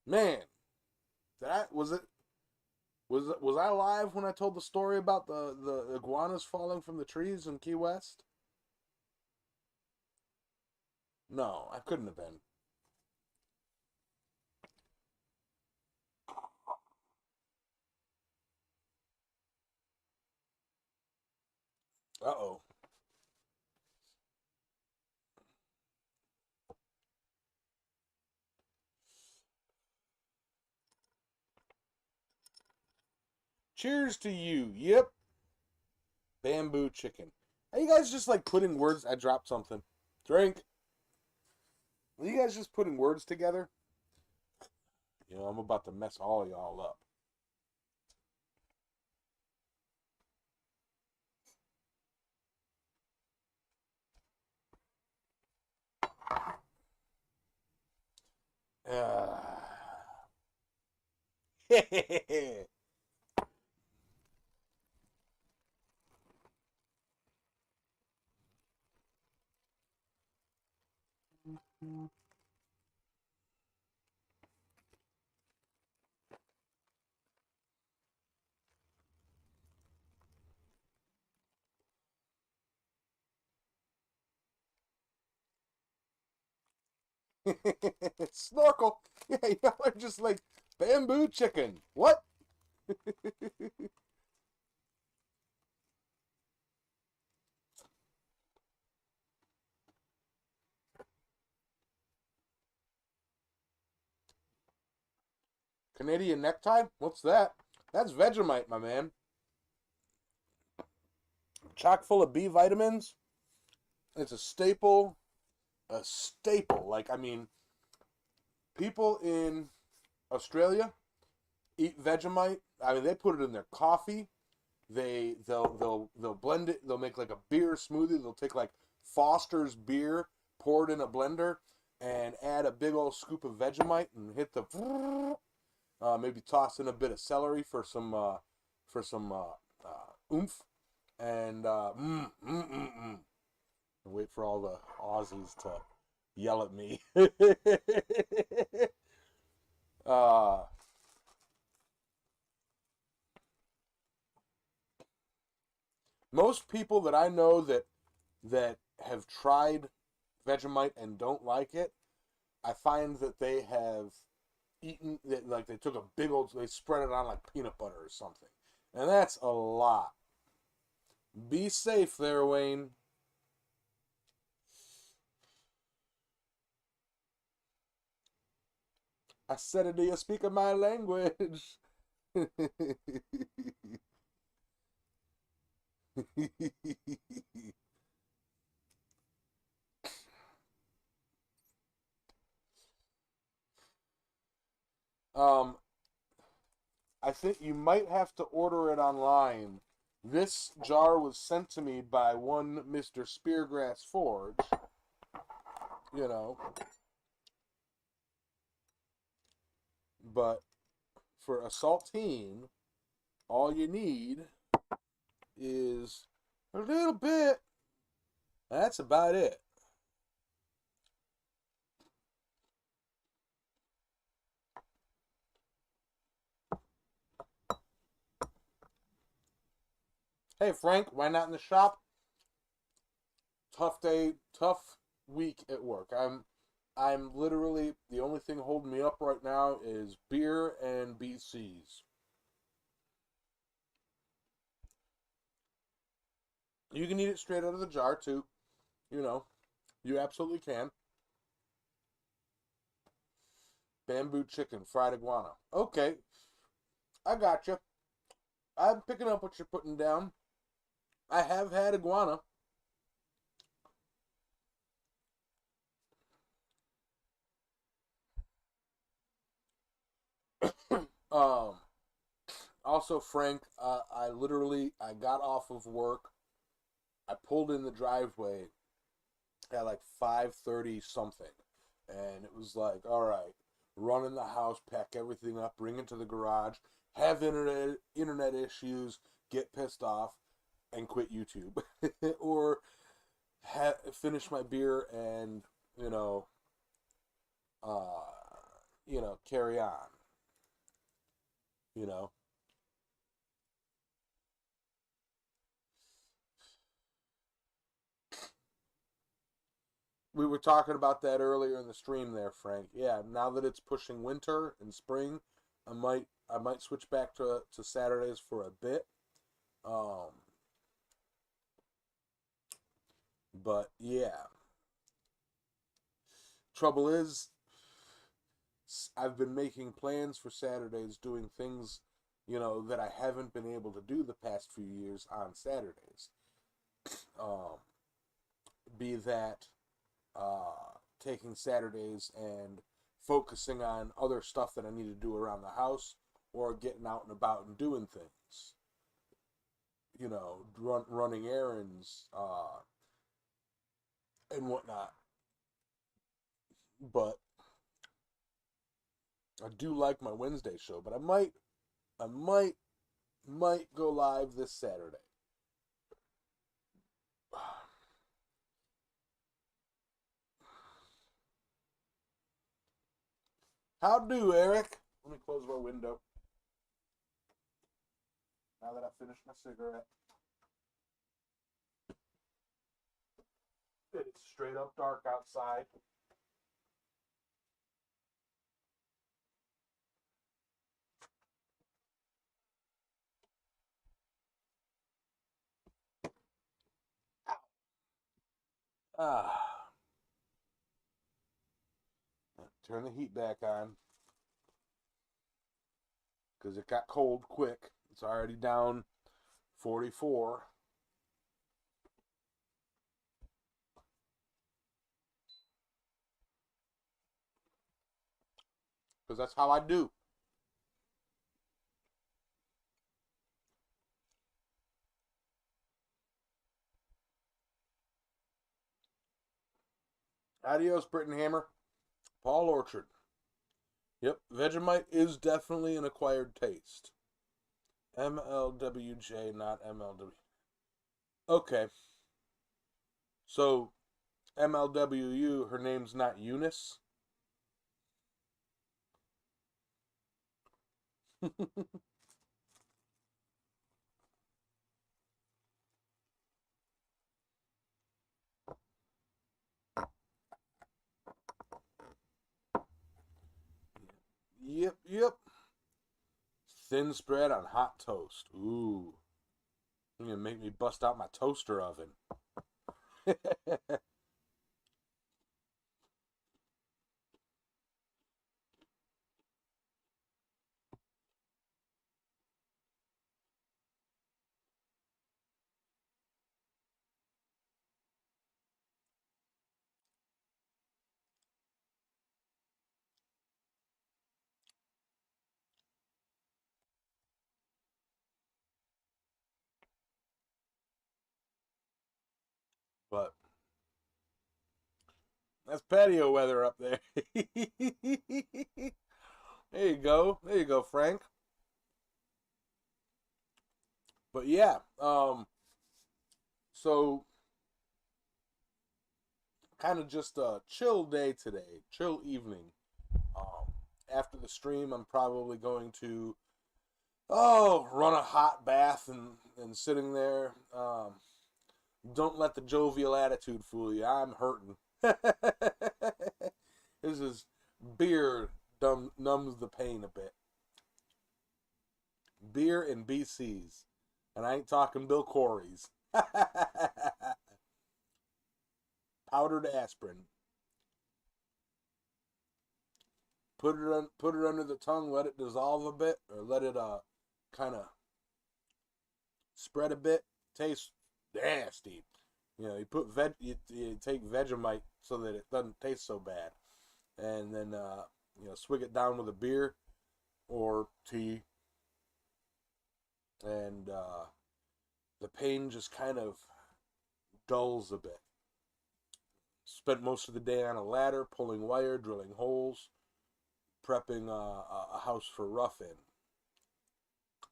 Man, that was it. Was I live when I told the story about the iguanas falling from the trees in Key West? No, I couldn't have been. Uh-oh. Cheers to you. Yep. Bamboo chicken. Are you guys just like putting words? I dropped something. Drink. Are you guys just putting words together? You know, I'm about to mess all y'all up. Snorkel. Yeah, y'all are just like bamboo chicken. What? Canadian necktie? What's that? That's Vegemite, my man. Chock full of B vitamins. It's a staple. A staple. Like, I mean, people in Australia eat Vegemite. I mean, they put it in their coffee. They'll blend it. They'll make like a beer smoothie. They'll take like Foster's beer, pour it in a blender, and add a big old scoop of Vegemite and hit the. Maybe toss in a bit of celery for some oomph, and wait for all the Aussies to yell at me. uh, Most people that I know that have tried Vegemite and don't like it, I find that they have eaten that like they took a big old they spread it on like peanut butter or something, and that's a lot. Be safe there, Wayne. I said it to you, speak of my language. um, I think you might have to order it online. This jar was sent to me by one Mr. Speargrass Forge. You know, but for a saltine, all you need is a little bit. That's about it. Hey Frank, why not in the shop? Tough day, tough week at work. I'm literally the only thing holding me up right now is beer and BCs. You can eat it straight out of the jar too. You know, you absolutely can. Bamboo chicken, fried iguana. Okay, I got you. I'm picking up what you're putting down. I have had iguana. um, Also, Frank, I got off of work. I pulled in the driveway at like 5:30 something, and it was like, all right, run in the house, pack everything up, bring it to the garage, have internet issues, get pissed off, and quit YouTube, or finish my beer and you know, uh, carry on. You know, we were talking about that earlier in the stream there, Frank. Yeah, now that it's pushing winter and spring, I might switch back to Saturdays for a bit. Um, but yeah, trouble is, I've been making plans for Saturdays, doing things, that I haven't been able to do the past few years on Saturdays. Um, be that taking Saturdays and focusing on other stuff that I need to do around the house, or getting out and about and doing things. Running errands and whatnot. But I do like my Wednesday show, but I might go live this Saturday. How do, Eric? Let me close my window. Now that I finished my cigarette. It's straight up dark outside. Ah. Turn the heat back on because it got cold quick. It's already down 44. Because that's how I do. Adios, Britton Hammer. Paul Orchard. Yep, Vegemite is definitely an acquired taste. MLWJ, not MLW. Okay. So, MLWU, her name's not Eunice? Yep. Thin spread on hot toast. Ooh. You're going to make me bust out my toaster oven. But that's patio weather up there. There you go. There you go, Frank. But yeah, so kind of just a chill day today, chill evening. Um, After the stream, I'm probably going to run a hot bath and sitting there. Don't let the jovial attitude fool you. I'm hurting. This is beer numbs the pain a bit. Beer and BCs, and I ain't talking Bill Corey's. Powdered aspirin. Put it under the tongue. Let it dissolve a bit, or let it kind of spread a bit. Tastes nasty. You take Vegemite so that it doesn't taste so bad, and then swig it down with a beer or tea, and the pain just kind of dulls a bit. Spent most of the day on a ladder, pulling wire, drilling holes, prepping a house for rough-in.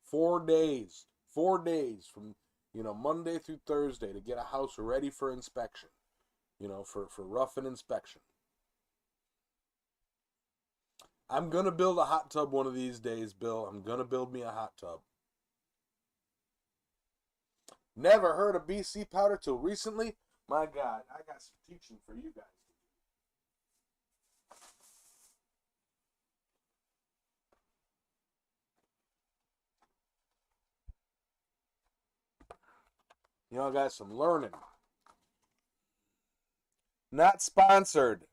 4 days from Monday through Thursday to get a house ready for inspection, for rough-in inspection. I'm gonna build a hot tub one of these days, Bill. I'm gonna build me a hot tub. Never heard of BC powder till recently. My God, I got some teaching for you guys. I got some learning. Not sponsored.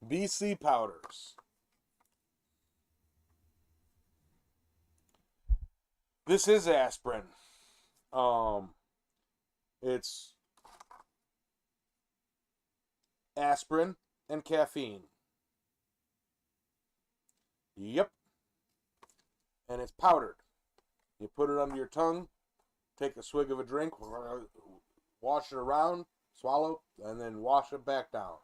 BC powders. This is aspirin. Um, it's aspirin and caffeine. Yep. And it's powdered. You put it under your tongue, take a swig of a drink, wash it around, swallow, and then wash it back down.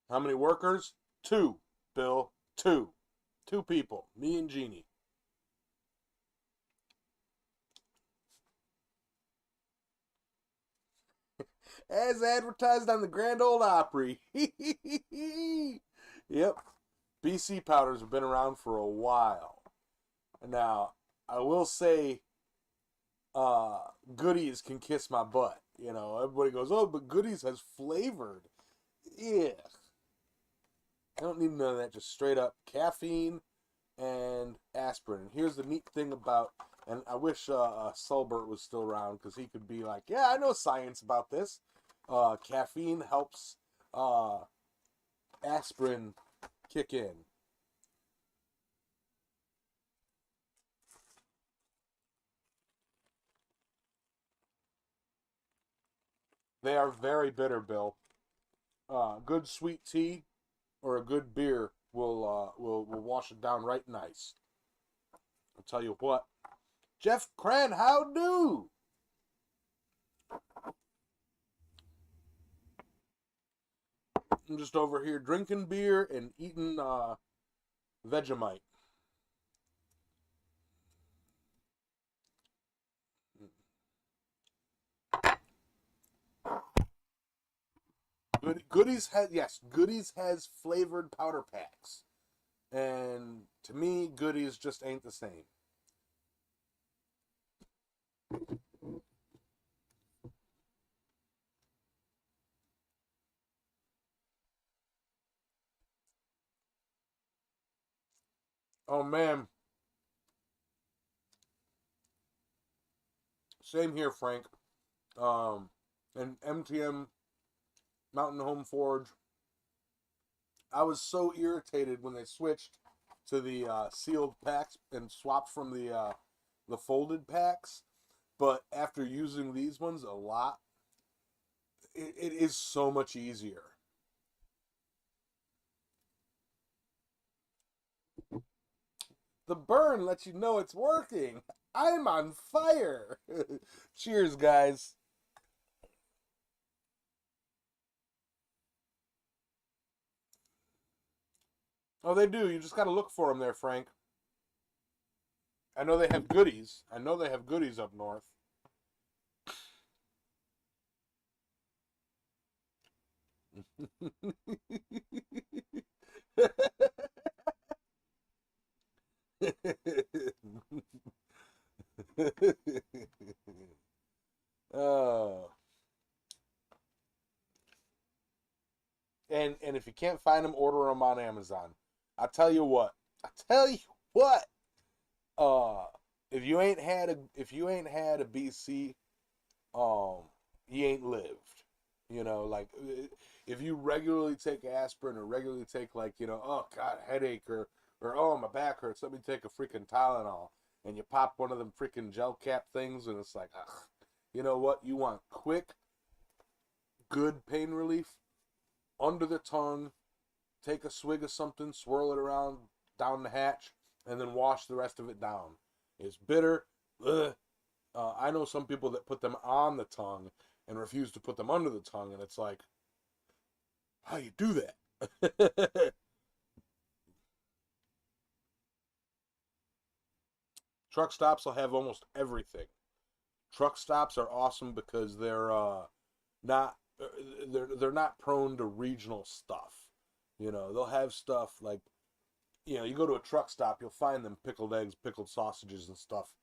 How many workers? Two, Bill. Two. Two people. Me and Jeannie. As advertised on the Grand Ole Opry. Yep. BC powders have been around for a while. Now, I will say, Goodies can kiss my butt. You know, everybody goes, oh, but Goodies has flavored. Yeah. I don't need none of that. Just straight up caffeine and aspirin. And here's the neat thing about, and I wish Sulbert was still around because he could be like, yeah, I know science about this. Caffeine helps aspirin kick in. They are very bitter, Bill. Good sweet tea or a good beer will wash it down right nice. I'll tell you what. Jeff Cran, how do? I'm just over here drinking beer and eating Vegemite. Goodies has flavored powder packs, and to me, Goodies just ain't the same. Oh man, same here, Frank. And MTM Mountain Home Forge. I was so irritated when they switched to the sealed packs and swapped from the folded packs. But after using these ones a lot, it is so much easier. The burn lets you know it's working. I'm on fire. Cheers, guys. Oh, they do. You just got to look for them there, Frank. I know they have goodies. I know they have goodies up north. Oh. And if you can't find them, order them on Amazon. I tell you what. I tell you what. Uh, if you ain't had a BC, you ain't lived. You know, like if you regularly take aspirin or regularly take like oh god headache or oh my back hurts, let me take a freaking Tylenol, and you pop one of them freaking gel cap things, and it's like, ugh, you know what? You want quick, good pain relief under the tongue. Take a swig of something, swirl it around down the hatch, and then wash the rest of it down. It's bitter. Ugh. I know some people that put them on the tongue and refuse to put them under the tongue, and it's like, how you do that? Truck stops will have almost everything. Truck stops are awesome because not they're not prone to regional stuff. You know, they'll have stuff like you go to a truck stop, you'll find them pickled eggs, pickled sausages, and stuff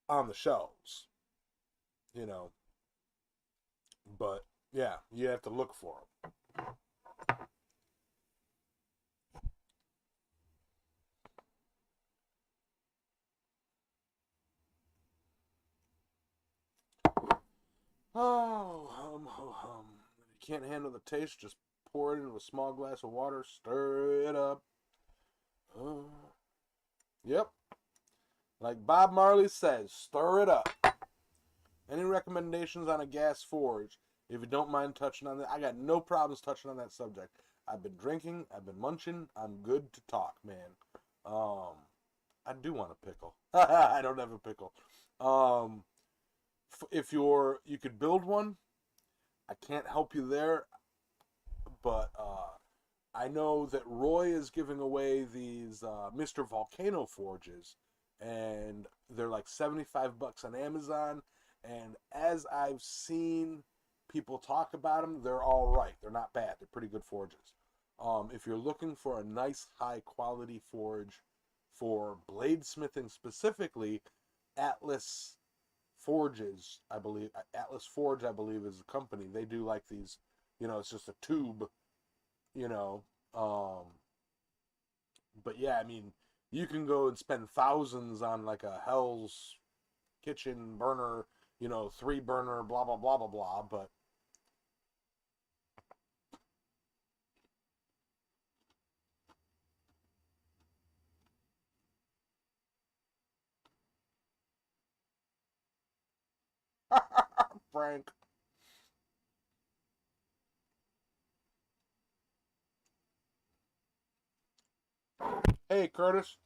on the shelves. You know, but yeah, you have to look for them. Oh, If you can't handle the taste, just pour it into a small glass of water, stir it up. Oh, Yep. Like Bob Marley says, stir it up. Any recommendations on a gas forge? If you don't mind touching on that, I got no problems touching on that subject. I've been drinking, I've been munching, I'm good to talk, man. Um, I do want a pickle. I don't have a pickle. Um, if you could build one, I can't help you there, but I know that Roy is giving away these Mr. Volcano forges, and they're like $75 on Amazon. And as I've seen people talk about them, they're all right. They're not bad. They're pretty good forges. If you're looking for a nice high quality forge for bladesmithing specifically, Atlas Forges, I believe Atlas Forge, I believe, is the company. They do like these, it's just a tube, you know. Um, but yeah, I mean, you can go and spend thousands on like a Hell's Kitchen burner, 3 burner, blah blah blah blah blah. But Frank, hey Curtis,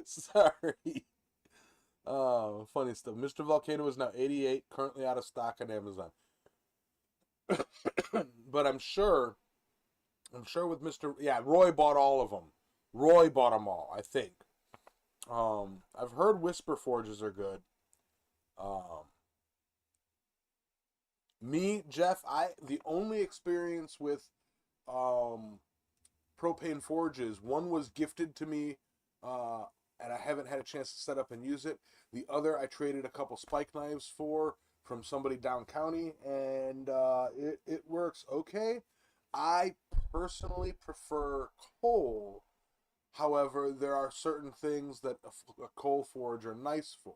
sorry. Oh, funny stuff. Mr. Volcano is now 88, currently out of stock on Amazon. But I'm sure with yeah, Roy bought all of them. Roy bought them all, I think. I've heard Whisper Forges are good. Um, Jeff, the only experience with um, propane forges, one was gifted to me, uh, and I haven't had a chance to set up and use it. The other, I traded a couple spike knives for from somebody down county, and it works okay. I personally prefer coal. However, there are certain things that a coal forge are nice for,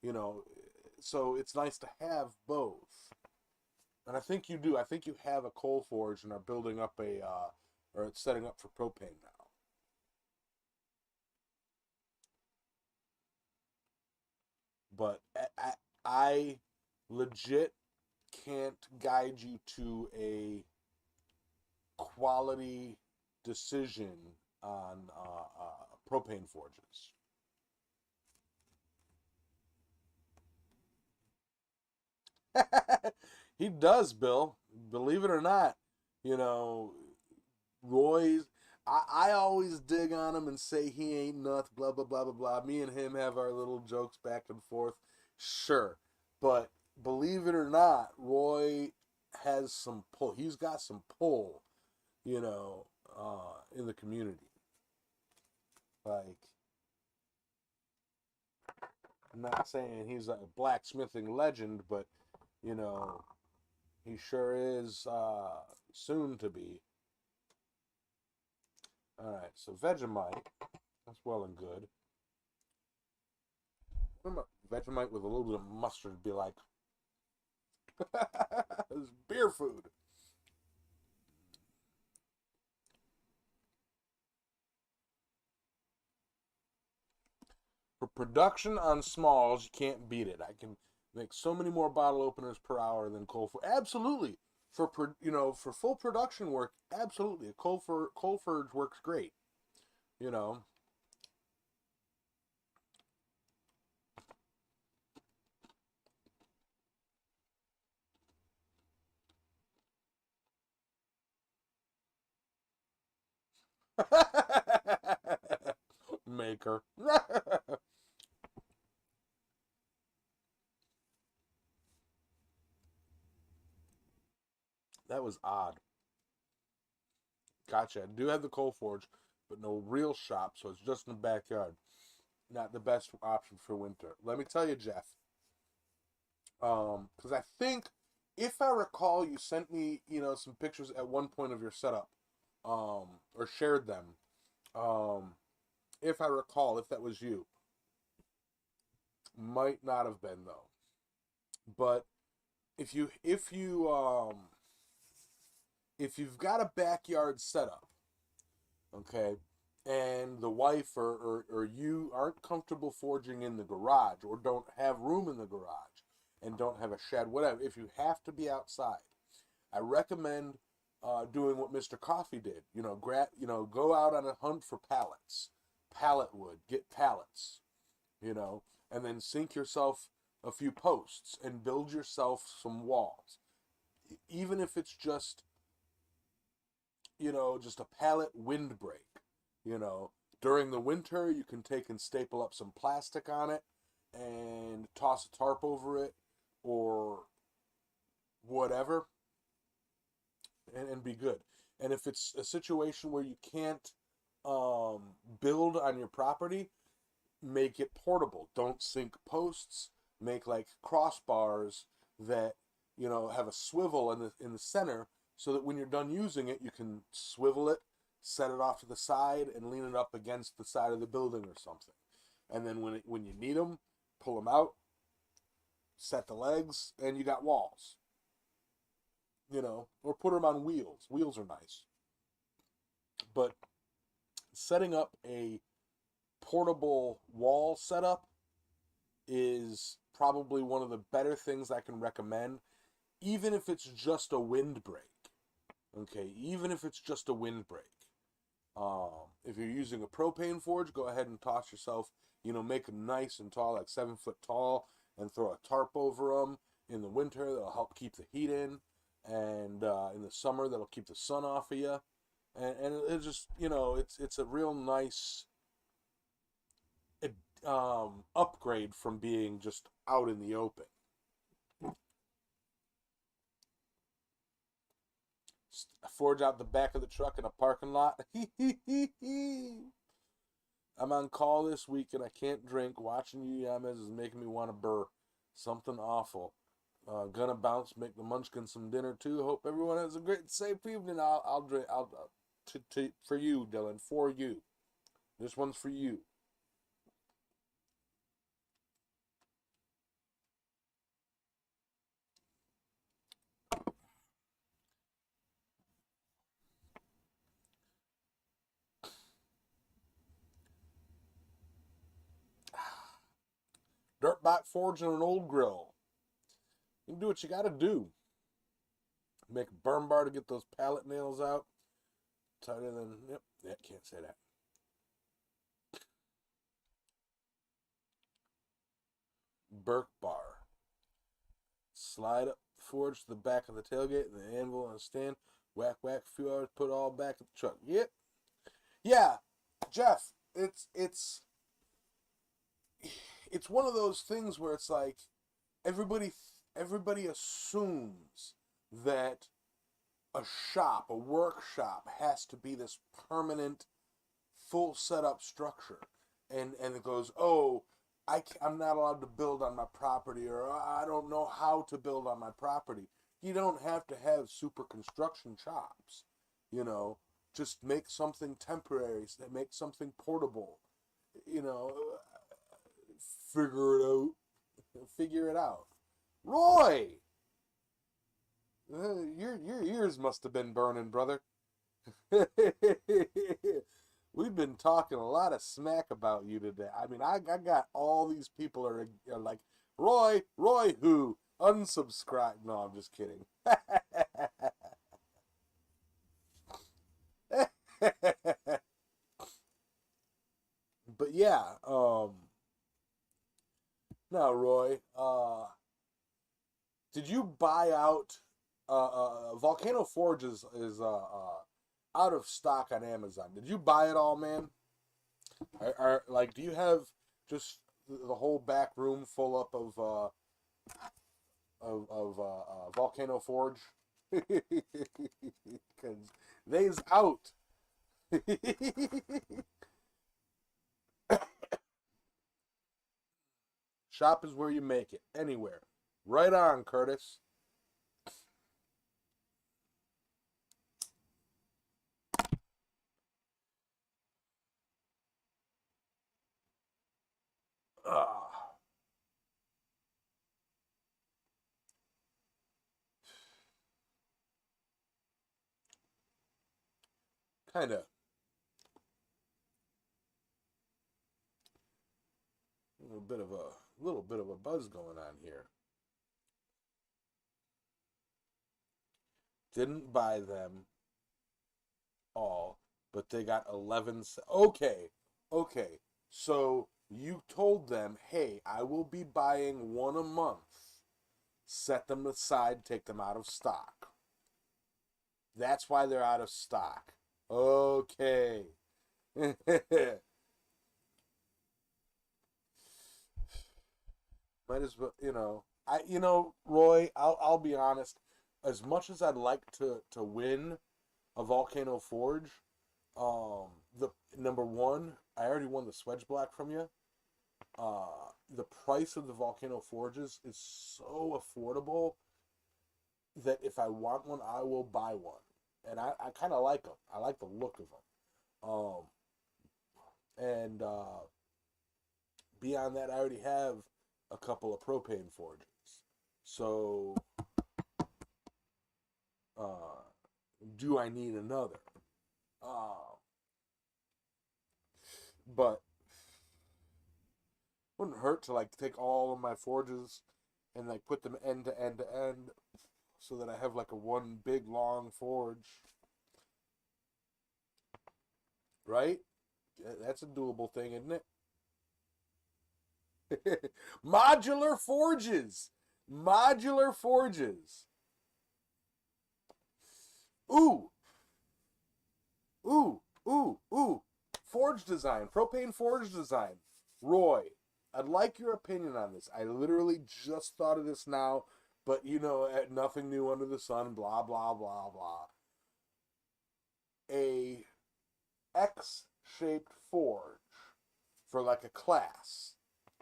you know. So it's nice to have both. And I think you do. I think you have a coal forge and are building up or it's setting up for propane now. But I legit can't guide you to a quality decision on propane forges. He does, Bill. Believe it or not, you know, Roy's. I always dig on him and say he ain't nothing, blah, blah, blah, blah, blah. Me and him have our little jokes back and forth. Sure. But believe it or not, Roy has some pull. He's got some pull, in the community. Like, I'm not saying he's a blacksmithing legend, but, you know, he sure is soon to be. All right, so Vegemite, that's well and good. What about Vegemite with a little bit of mustard be like? It's beer food. For production on smalls, you can't beat it. I can make so many more bottle openers per hour than coal for. Absolutely. For full production work, absolutely. A coal forge works great. You know, Maker. was odd. Gotcha. I do have the coal forge, but no real shop, so it's just in the backyard. Not the best option for winter. Let me tell you, Jeff. Because I think, if I recall, you sent me, some pictures at one point of your setup, or shared them. If I recall, if that was you, might not have been though. But if you've got a backyard setup, okay, and the wife or you aren't comfortable forging in the garage or don't have room in the garage and don't have a shed, whatever, if you have to be outside, I recommend doing what Mr. Coffee did. Go out on a hunt for pallets, pallet wood, get pallets, and then sink yourself a few posts and build yourself some walls. Even if it's just a pallet windbreak. During the winter, you can take and staple up some plastic on it and toss a tarp over it or whatever, and be good. And if it's a situation where you can't build on your property, make it portable. Don't sink posts. Make like crossbars that have a swivel in the center, so that when you're done using it, you can swivel it, set it off to the side, and lean it up against the side of the building or something. And then when you need them, pull them out, set the legs, and you got walls. Or put them on wheels. Wheels are nice. But setting up a portable wall setup is probably one of the better things I can recommend, even if it's just a windbreak. Okay, even if it's just a windbreak. If you're using a propane forge, go ahead and toss yourself, make them nice and tall, like 7 foot tall, and throw a tarp over them. In the winter, that'll help keep the heat in, and in the summer, that'll keep the sun off of you. And it just, it's a real nice upgrade from being just out in the open. Forge out the back of the truck in a parking lot. I'm on call this week and I can't drink. Watching you, Yamez, is making me want to burr. Something awful. Gonna bounce, make the munchkin some dinner too. Hope everyone has a great, safe evening. I'll drink. For you, Dylan. For you. This one's for you. Dirt bike forge and an old grill. You can do what you gotta do. Make a burn bar to get those pallet nails out. Tighter than, can't say that. Burke bar. Slide up the forge to the back of the tailgate and the anvil on a stand. Whack, whack, a few hours, put it all back in the truck. Yep. Yeah, Jeff, it's one of those things where it's like everybody assumes that a workshop has to be this permanent, full setup structure, and it goes, oh, I'm not allowed to build on my property, or I don't know how to build on my property. You don't have to have super construction chops, just make something temporary, make something portable, figure it out. Roy, your ears must have been burning, brother. We've been talking a lot of smack about you today. I mean, I got all these people are like, Roy who? Unsubscribe. No, I'm just kidding. But yeah, now Roy, did you buy out Volcano Forge is out of stock on Amazon. Did you buy it all, man? Do you have just the whole back room full up of Volcano Forge? Because they's out. Shop is where you make it. Anywhere. Right on, Curtis. Ah, kind of little bit of a buzz going on here. Didn't buy them all, but they got 11. Okay, okay. So you told them, hey, I will be buying one a month. Set them aside, take them out of stock. That's why they're out of stock. Okay. Might as well, Roy, I'll be honest. As much as I'd like to win a Volcano Forge, the number one, I already won the Swedge Black from you. The price of the Volcano Forges is so affordable that if I want one, I will buy one. And I kind of like them. I like the look of them. And beyond that, I already have a couple of propane forges. So, do I need another? But wouldn't hurt to like take all of my forges and like put them end to end to end so that I have like a one big long forge. Right? That's a doable thing, isn't it? Modular forges. Modular forges. Ooh. Ooh. Ooh. Ooh. Forge design. Propane forge design. Roy, I'd like your opinion on this. I literally just thought of this now, but nothing new under the sun, blah, blah, blah, blah. A X-shaped forge for like a class,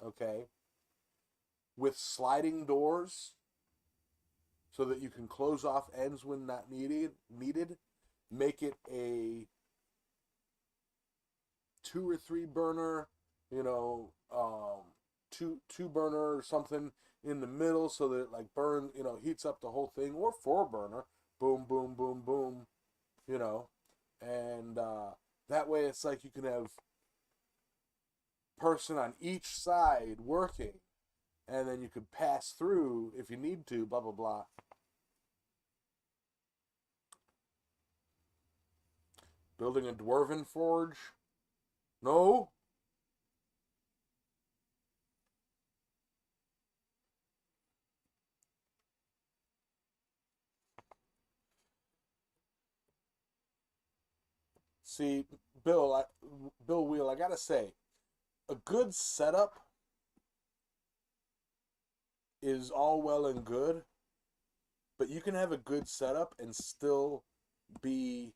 okay, with sliding doors so that you can close off ends when not needed. Make it a 2 or 3 burner, two burner or something in the middle so that it like burns, heats up the whole thing, or 4 burner, boom, boom, boom, boom, and that way it's like you can have person on each side working, and then you could pass through if you need to, blah, blah, blah. Building a dwarven forge? No? See, Bill Wheel, I gotta say, a good setup is all well and good, but you can have a good setup and still be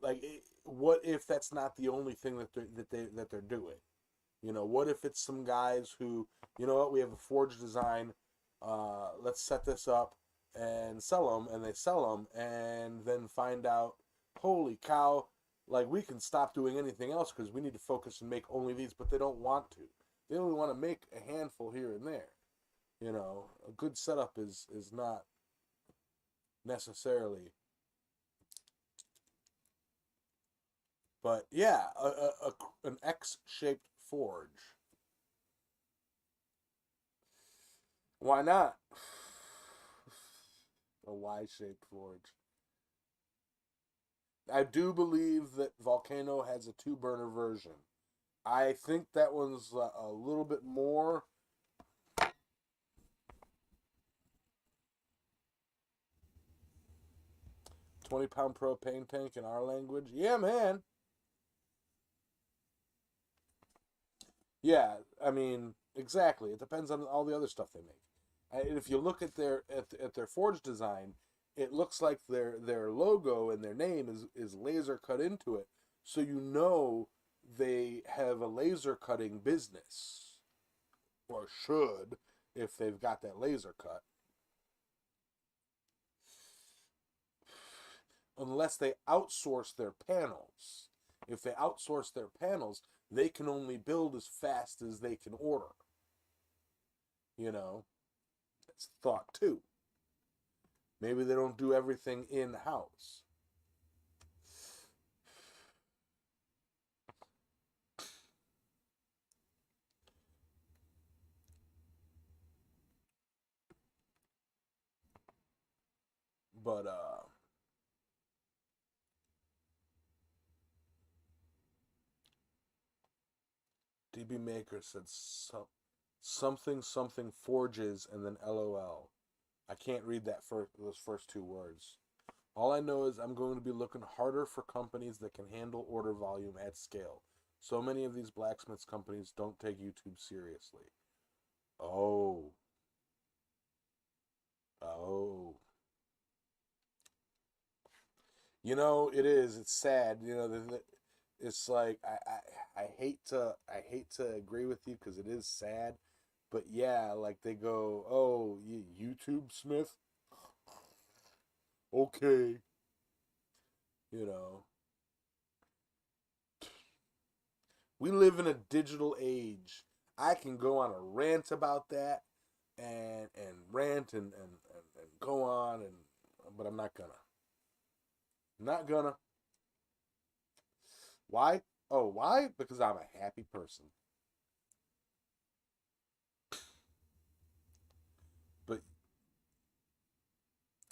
like, what if that's not the only thing that they're doing? What if it's some guys who, what, we have a forge design, let's set this up and sell them, and they sell them, and then find out, holy cow, like, we can stop doing anything else because we need to focus and make only these, but they don't want to. They only want to make a handful here and there. A good setup is not necessarily. But yeah, an X-shaped forge. Why not? A Y-shaped forge. I do believe that Volcano has a 2-burner version. I think that one's a little bit more. 20-pound propane tank in our language. Yeah, man. Yeah, I mean, exactly. It depends on all the other stuff they make. And if you look at their forge design, it looks like their logo and their name is laser cut into it, so you know they have a laser cutting business, or should, if they've got that laser cut. Unless they outsource their panels. If they outsource their panels, they can only build as fast as they can order. You know, that's thought too. Maybe they don't do everything in house. But DB Maker said something something forges and then LOL. I can't read those first two words. All I know is I'm going to be looking harder for companies that can handle order volume at scale. So many of these blacksmiths companies don't take YouTube seriously. Oh. Oh. You know, it is. It's sad. You know, it's like I hate to agree with you because it is sad, but yeah, like they go, oh, YouTube Smith, okay, you know, we live in a digital age. I can go on a rant about that and rant and go on but I'm not gonna. Not gonna. Why? Oh, why? Because I'm a happy person. But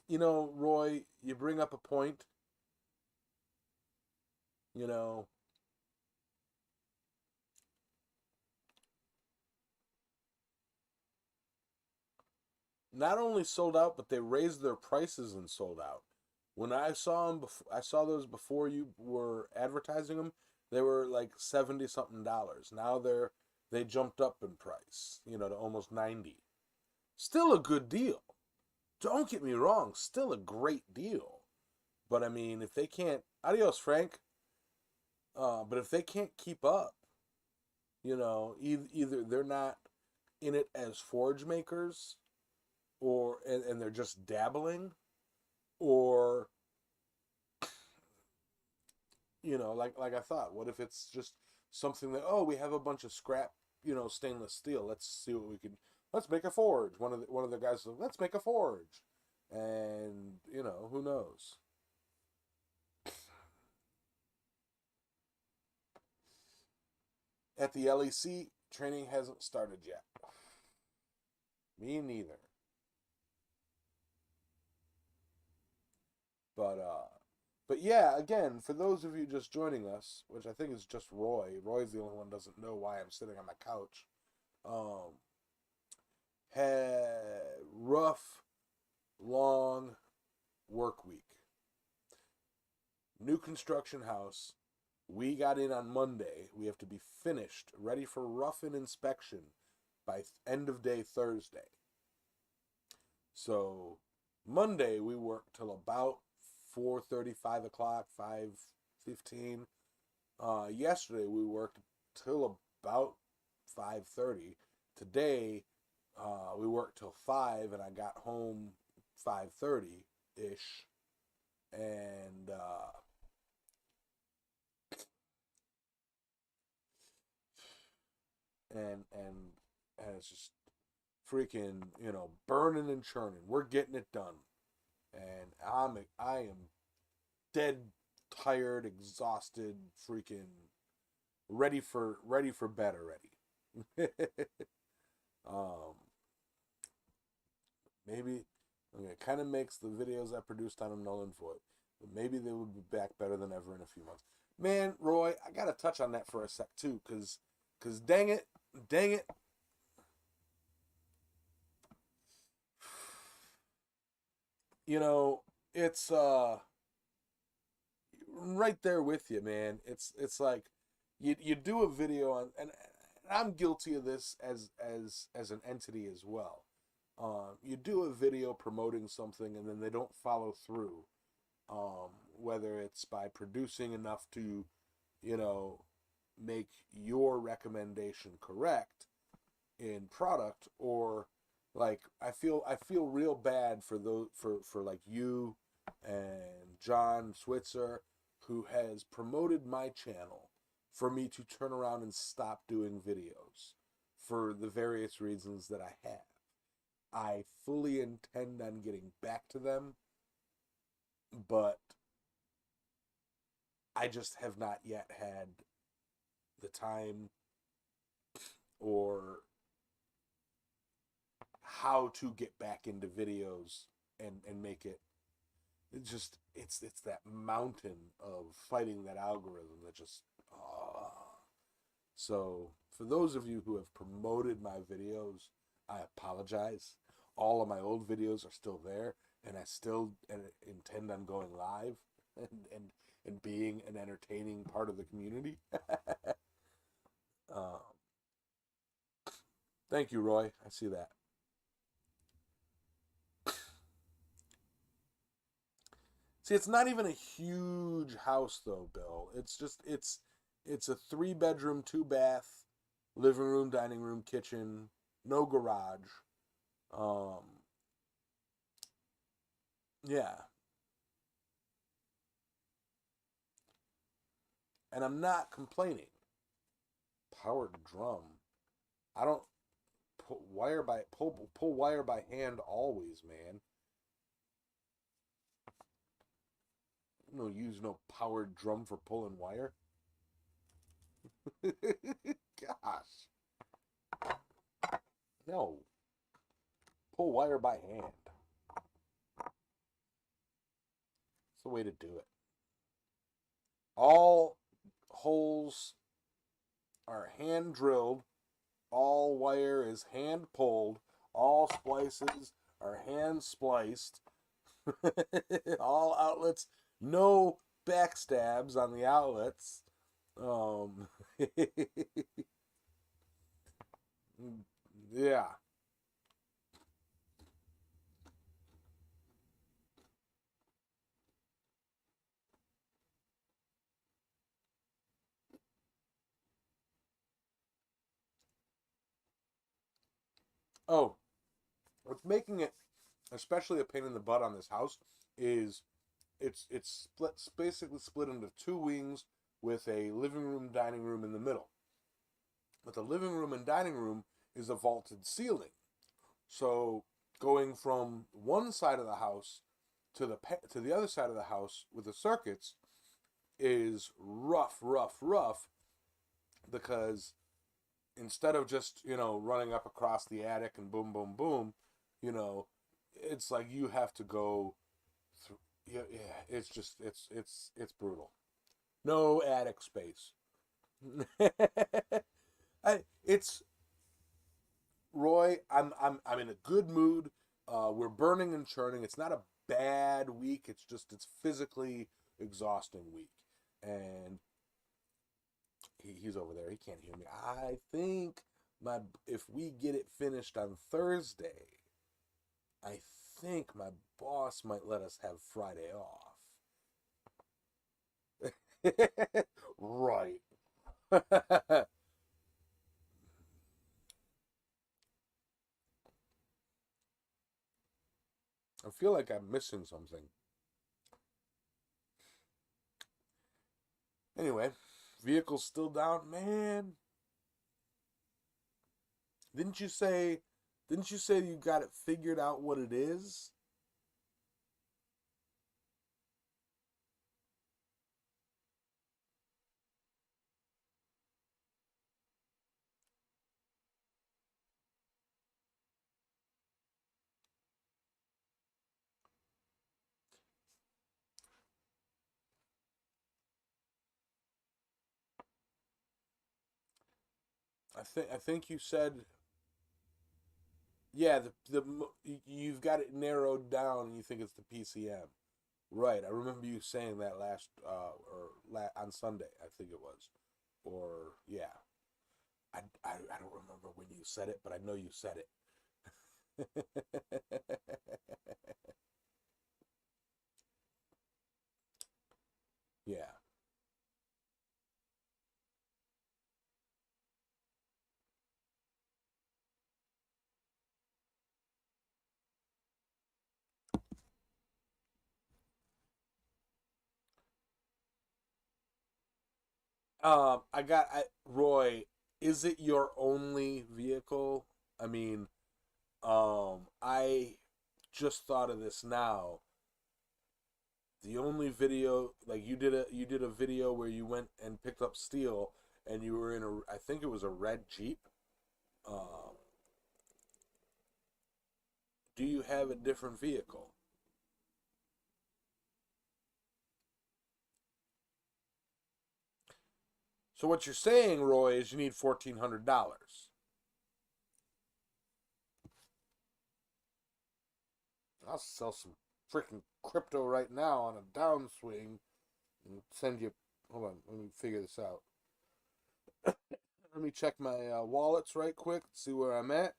you know, Roy, you bring up a point, you know, not only sold out, but they raised their prices and sold out. When I saw them, I saw those before you were advertising them. They were like 70 something dollars. Now they jumped up in price, you know, to almost 90. Still a good deal. Don't get me wrong, still a great deal. But I mean, if they can't, adios, Frank. But if they can't keep up, you know, either they're not in it as forge makers, or and they're just dabbling, or you know, like I thought, what if it's just something that, oh, we have a bunch of scrap, you know, stainless steel, let's see what we can, let's make a forge. One of the guys said, let's make a forge, and you know, who knows. At the LEC, training hasn't started yet. Me neither. But but yeah, again, for those of you just joining us, which I think is just Roy. Roy's the only one who doesn't know why I'm sitting on my couch. Um, had rough, long work week. New construction house. We got in on Monday. We have to be finished, ready for rough-in inspection by end of day Thursday. So Monday we worked till about 4:30, 5 o'clock, 5:15. Yesterday we worked till about 5:30. Today we worked till 5, and I got home 5:30 ish, and and and it's just freaking, you know, burning and churning. We're getting it done, and I am dead tired, exhausted, freaking ready for bed already. um, maybe okay, it kind of makes the videos I produced on them null and void. But maybe they would be back better than ever in a few months. Man, Roy, I gotta touch on that for a sec too, cause dang it, you know, it's right there with you, man. It's like you do a video on, and I'm guilty of this as an entity as well. You do a video promoting something and then they don't follow through, whether it's by producing enough to, you know, make your recommendation correct in product, or like I feel real bad for those for like you and John Switzer, who has promoted my channel for me to turn around and stop doing videos for the various reasons that I have. I fully intend on getting back to them, but I just have not yet had the time or how to get back into videos and make it. It's just it's that mountain of fighting that algorithm that just so for those of you who have promoted my videos, I apologize. All of my old videos are still there, and I still intend on going live and being an entertaining part of the community. um, Thank you, Roy. I see that. See, it's not even a huge house though, Bill. It's a 3 bedroom, 2 bath, living room, dining room, kitchen, no garage. Um, yeah, and I'm not complaining. Powered drum. I don't pull wire by hand always, man. No use no powered drum for pulling wire. Gosh, no. Pull wire by hand. It's the way to do it. All holes are hand drilled. All wire is hand pulled. All splices are hand spliced. All outlets, no backstabs on the outlets. Um, yeah. Oh, what's making it especially a pain in the butt on this house is it's basically split into 2 wings with a living room, dining room in the middle. But the living room and dining room is a vaulted ceiling. So going from one side of the house to the other side of the house with the circuits is rough because instead of just, running up across the attic and boom boom boom, you know, it's like you have to go through. Yeah, yeah, it's just it's brutal. No attic space. It's Roy. I'm in a good mood. We're burning and churning. It's not a bad week. It's physically exhausting week, and he's over there. He can't hear me. I think my if we get it finished on Thursday, I think my boss might let us have Friday off. Right. I feel like I'm missing something. Anyway, vehicle's still down, man. Didn't you say didn't you say you got it figured out what it is? I think you said, yeah, you've got it narrowed down and you think it's the PCM. Right. I remember you saying that last on Sunday, I think it was. Or yeah. I don't remember when you said it, but I know you said it. Yeah. Roy, is it your only vehicle? I mean, I just thought of this now. The only video, like you did a video where you went and picked up steel, and you were in I think it was a red Jeep. Um, do you have a different vehicle? So what you're saying, Roy, is you need $1,400. I'll sell some freaking crypto right now on a downswing and send you. Hold on, let me figure this out. Let me check my wallets right quick, see where I'm at.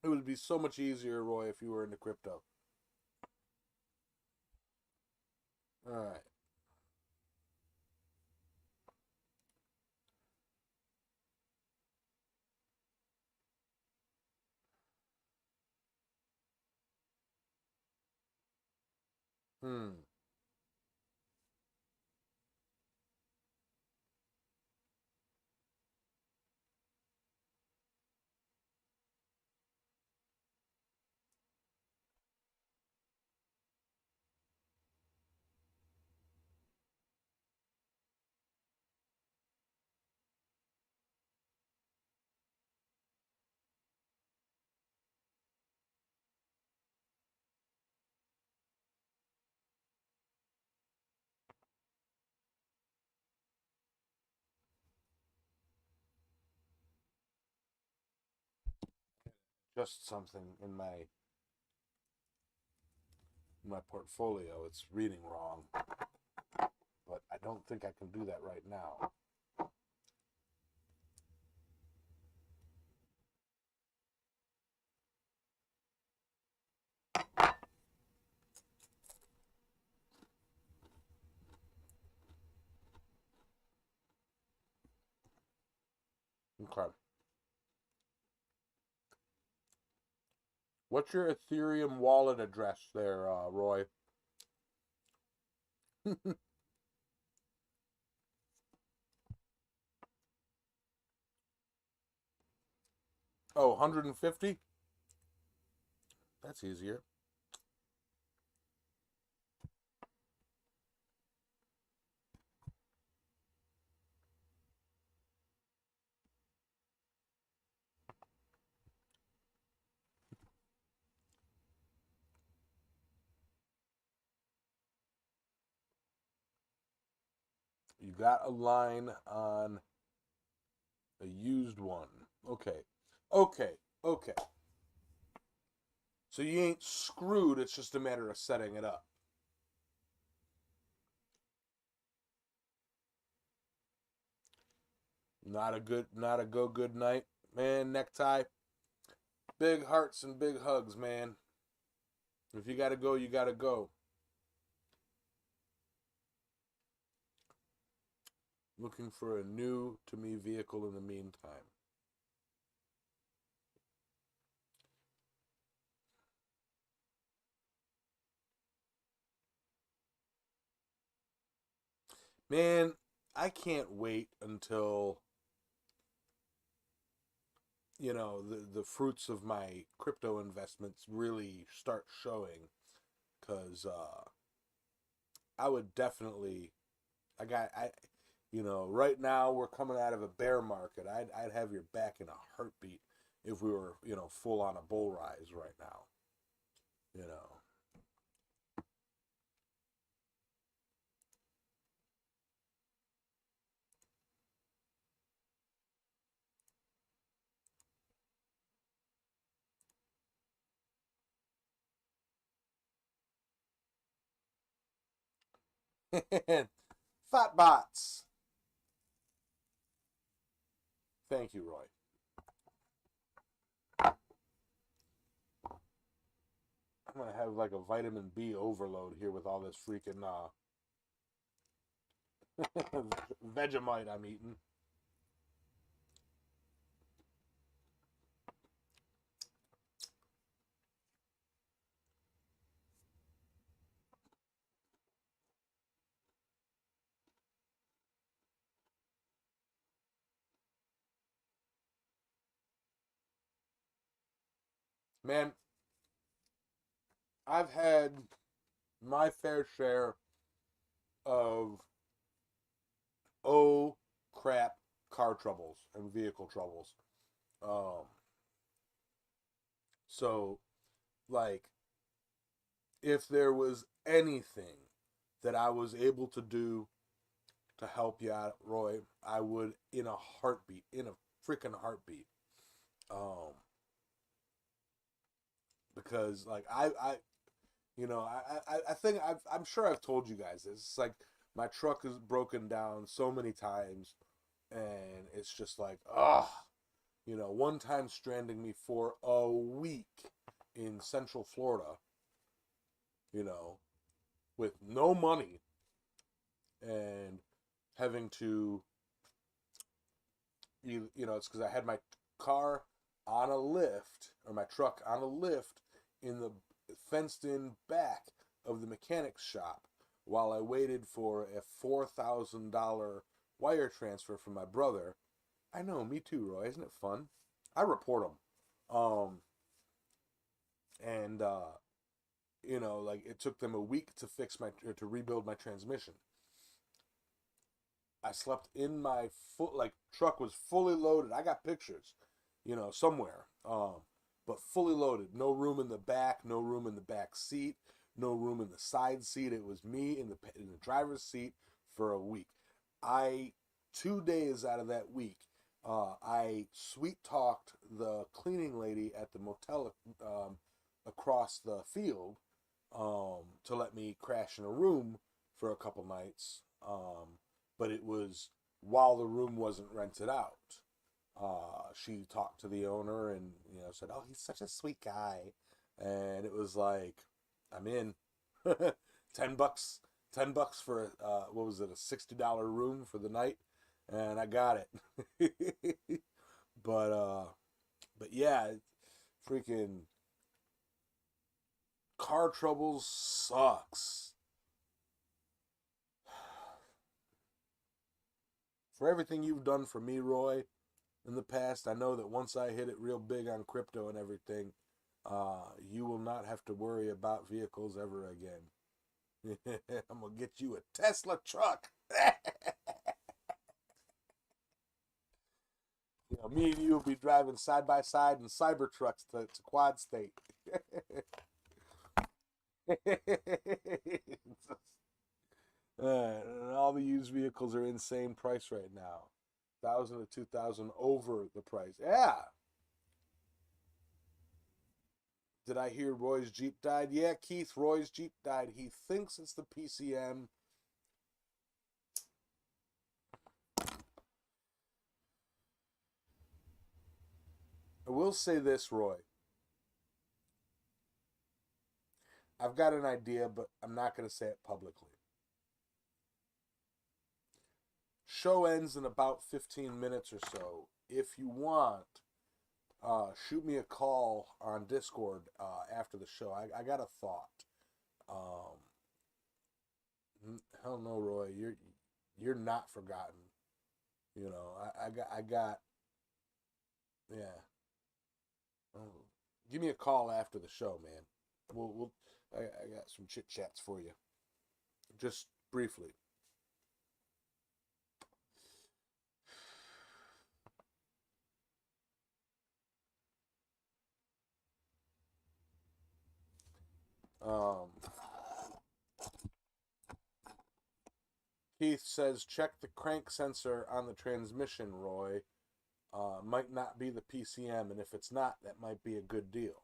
It would be so much easier, Roy, if you were into crypto. All right. Hmm. Just something in my portfolio. It's reading wrong, but I don't think I can do that right now. Okay. What's your Ethereum wallet address there, Roy? Oh, 150? That's easier. You got a line on a used one. Okay. Okay. Okay. So you ain't screwed, it's just a matter of setting it up. Not a go good night. Man, necktie. Big hearts and big hugs, man. If you gotta go, you gotta go. Looking for a new to me vehicle in the meantime. Man, I can't wait until the fruits of my crypto investments really start showing, because I would definitely I got I right now we're coming out of a bear market. I'd have your back in a heartbeat if we were, full on a bull rise right now. You know. Fat bots. Thank you, Roy. I'm gonna have like a vitamin B overload here with all this freaking Vegemite I'm eating. Man, I've had my fair share of oh crap car troubles and vehicle troubles. Um, so like if there was anything that I was able to do to help you out, Roy, I would in a heartbeat, in a freaking heartbeat. Um, because like I think I'm sure I've told you guys this. It's like my truck is broken down so many times, and it's just like, one time stranding me for a week in Central Florida, you know, with no money and having to, it's because I had my car on a lift or my truck on a lift in the fenced in back of the mechanic's shop while I waited for a $4,000 wire transfer from my brother. I know, me too, Roy. Isn't it fun? I report them. And like it took them a week to to rebuild my transmission. I slept in my foot, like truck was fully loaded. I got pictures, somewhere. But fully loaded. No room in the back, no room in the back seat, no room in the side seat. It was me in the driver's seat for a week. 2 days out of that week, I sweet talked the cleaning lady at the motel across the field to let me crash in a room for a couple nights. But it was while the room wasn't rented out. She talked to the owner and said, "Oh, he's such a sweet guy," and it was like, "I'm in." $10, $10 for what was it, a $60 room for the night, and I got it. but but yeah, freaking car troubles sucks. For everything you've done for me, Roy, in the past, I know that once I hit it real big on crypto and everything, you will not have to worry about vehicles ever again. I'm gonna get you a Tesla truck. Me and you will be driving side by side in cyber trucks to Quad State. All the used vehicles are insane price right now, 1,000 to 2,000 over the price. Yeah. Did I hear Roy's Jeep died? Yeah, Keith, Roy's Jeep died. He thinks it's the PCM. I will say this, Roy. I've got an idea, but I'm not going to say it publicly. Show ends in about 15 minutes or so. If you want, shoot me a call on Discord after the show. I got a thought. Um, hell no, Roy. You're not forgotten. I got yeah. Give me a call after the show, man. I got some chit chats for you, just briefly. Um, Keith says check the crank sensor on the transmission, Roy. Might not be the PCM, and if it's not, that might be a good deal.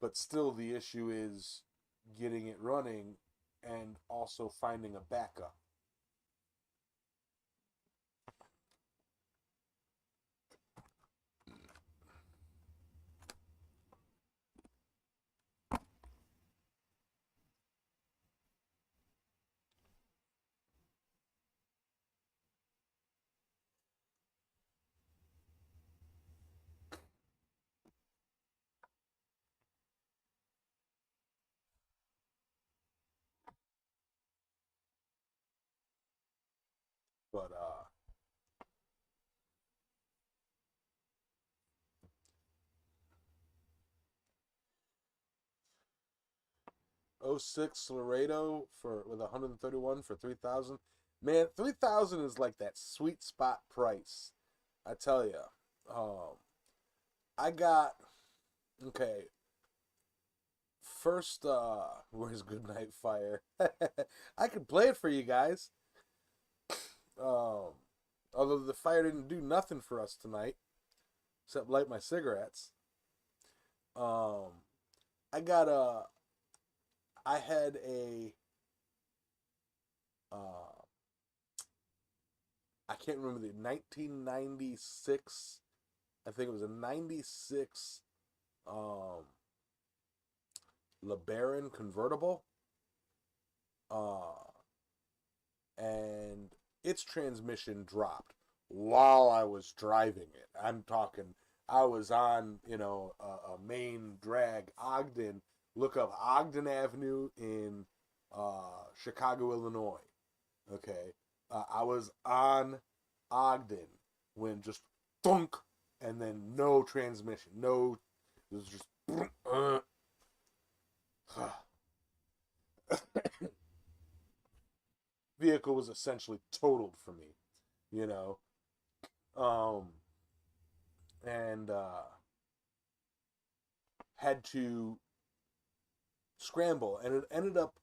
But still, the issue is getting it running and also finding a backup. But 06 Laredo for with 131 for 3,000. Man, 3,000 is like that sweet spot price. I tell you. Um, I got okay. First, where's Goodnight Fire? I could play it for you guys. Um, although the fire didn't do nothing for us tonight except light my cigarettes. Um, I got a. I had a. Uh, I can't remember the 1996. I think it was a 96 um, LeBaron convertible. Uh, and its transmission dropped while I was driving it. I'm talking, I was on, a main drag, Ogden. Look up Ogden Avenue in Chicago, Illinois. Okay. I was on Ogden when just thunk and then no transmission. No, it was just. Vehicle was essentially totaled for me, you know. Um, and had to scramble, and it ended up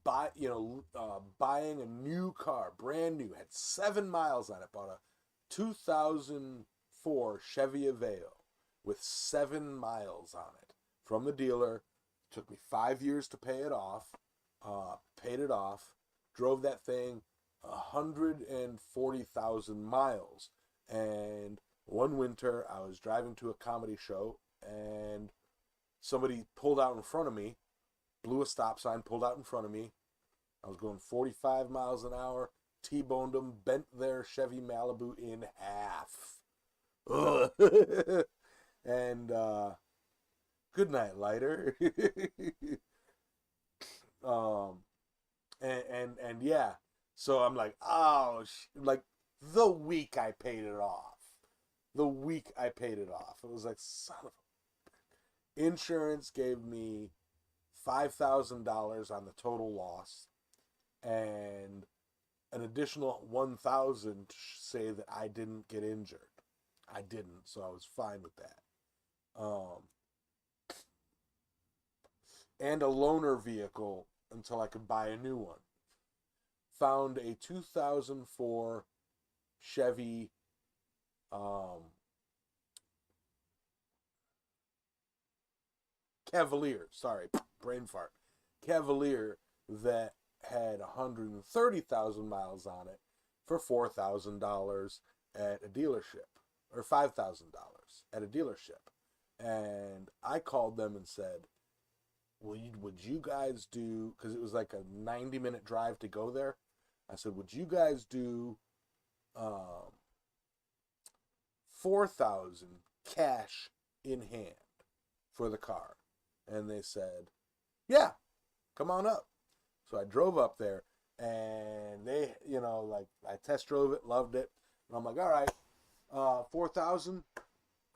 buying a new car, brand new, had 7 miles on it. Bought a 2004 Chevy Aveo with 7 miles on it from the dealer. Took me 5 years to pay it off. Paid it off. Drove that thing 140,000 miles. And one winter, I was driving to a comedy show, and somebody pulled out in front of me, blew a stop sign, pulled out in front of me. I was going 45 miles an hour, T-boned them, bent their Chevy Malibu in half. And good night, lighter. um, and yeah, so I'm like, oh, like the week I paid it off. The week I paid it off, it was like, son of a. Insurance gave me $5,000 on the total loss, and an additional 1,000 to say that I didn't get injured. I didn't, so I was fine with that. Um, and a loaner vehicle until I could buy a new one. Found a 2004 Chevy Cavalier. Sorry, brain fart. Cavalier that had 130,000 miles on it for $4,000 at a dealership, or $5,000 at a dealership. And I called them and said, would you guys do, because it was like a 90-minute drive to go there. I said, would you guys do 4,000 cash in hand for the car? And they said, yeah, come on up. So I drove up there, and they, like, I test drove it, loved it. And I'm like, all right, 4,000.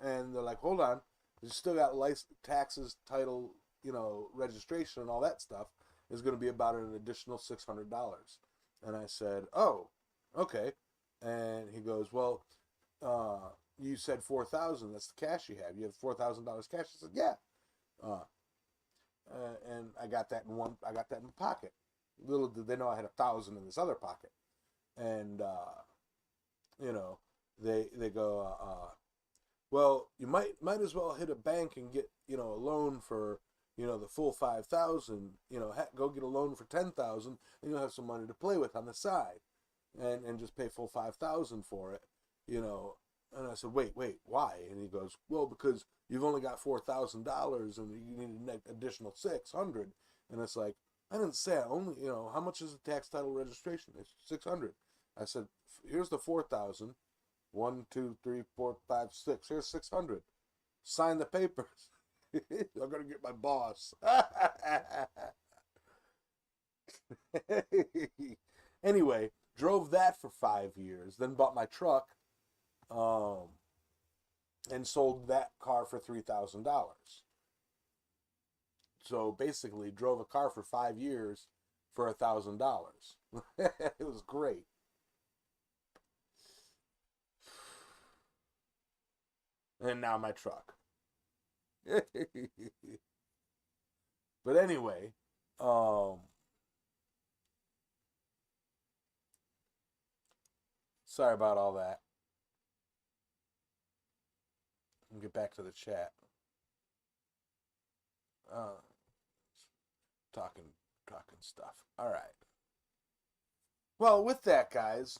And they're like, hold on, you still got license, taxes, title, registration and all that stuff is going to be about an additional $600. And I said, oh, okay. And he goes, well, you said 4,000. That's the cash you have. You have $4,000 cash. I said, yeah. And I got that in one. I got that in my pocket. Little did they know I had 1,000 in this other pocket. And they go, well, you might as well hit a bank and get a loan for the full 5,000. Go get a loan for 10,000, and you'll have some money to play with on the side, and just pay full 5,000 for it. And I said, wait, why? And he goes, well, because you've only got $4,000 and you need an additional 600. And it's like, I didn't say I only, how much is the tax title registration? It's 600. I said, here's the 4,000. 1, 2, 3, 4, 5, 6. Here's 600. Sign the papers. I'm gonna get my boss. Anyway, Drove that for 5 years, then bought my truck, um, and sold that car for $3,000. So basically, drove a car for 5 years for $1,000. It was great. And now my truck. But anyway, um, sorry about all that. Let me get back to the chat. Uh, talking, talking stuff. All right. Well, with that, guys,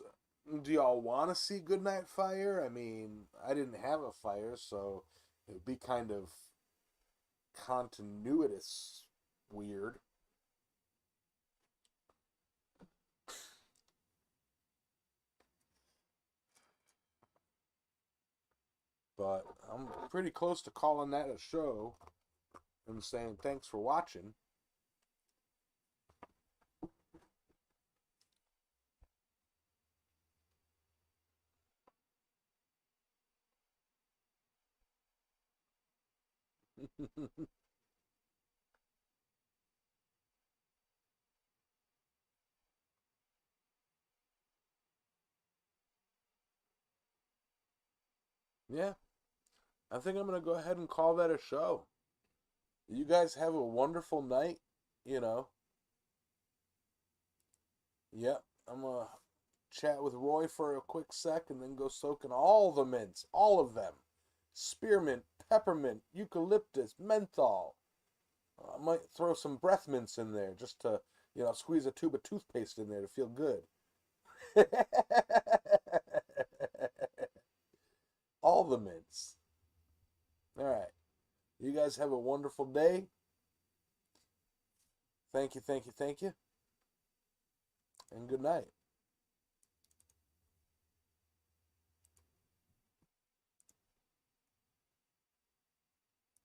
do y'all want to see Goodnight Fire? I mean, I didn't have a fire, so it would be kind of continuous weird. But I'm pretty close to calling that a show and saying thanks for watching. Yeah, I think I'm going to go ahead and call that a show. You guys have a wonderful night, you know. Yep, I'm going to chat with Roy for a quick sec and then go soak in all the mints, all of them. Spearmint, peppermint, eucalyptus, menthol. I might throw some breath mints in there just to, squeeze a tube of toothpaste in there to feel good. All the mints. All right. You guys have a wonderful day. Thank you, thank you, thank you. And good night.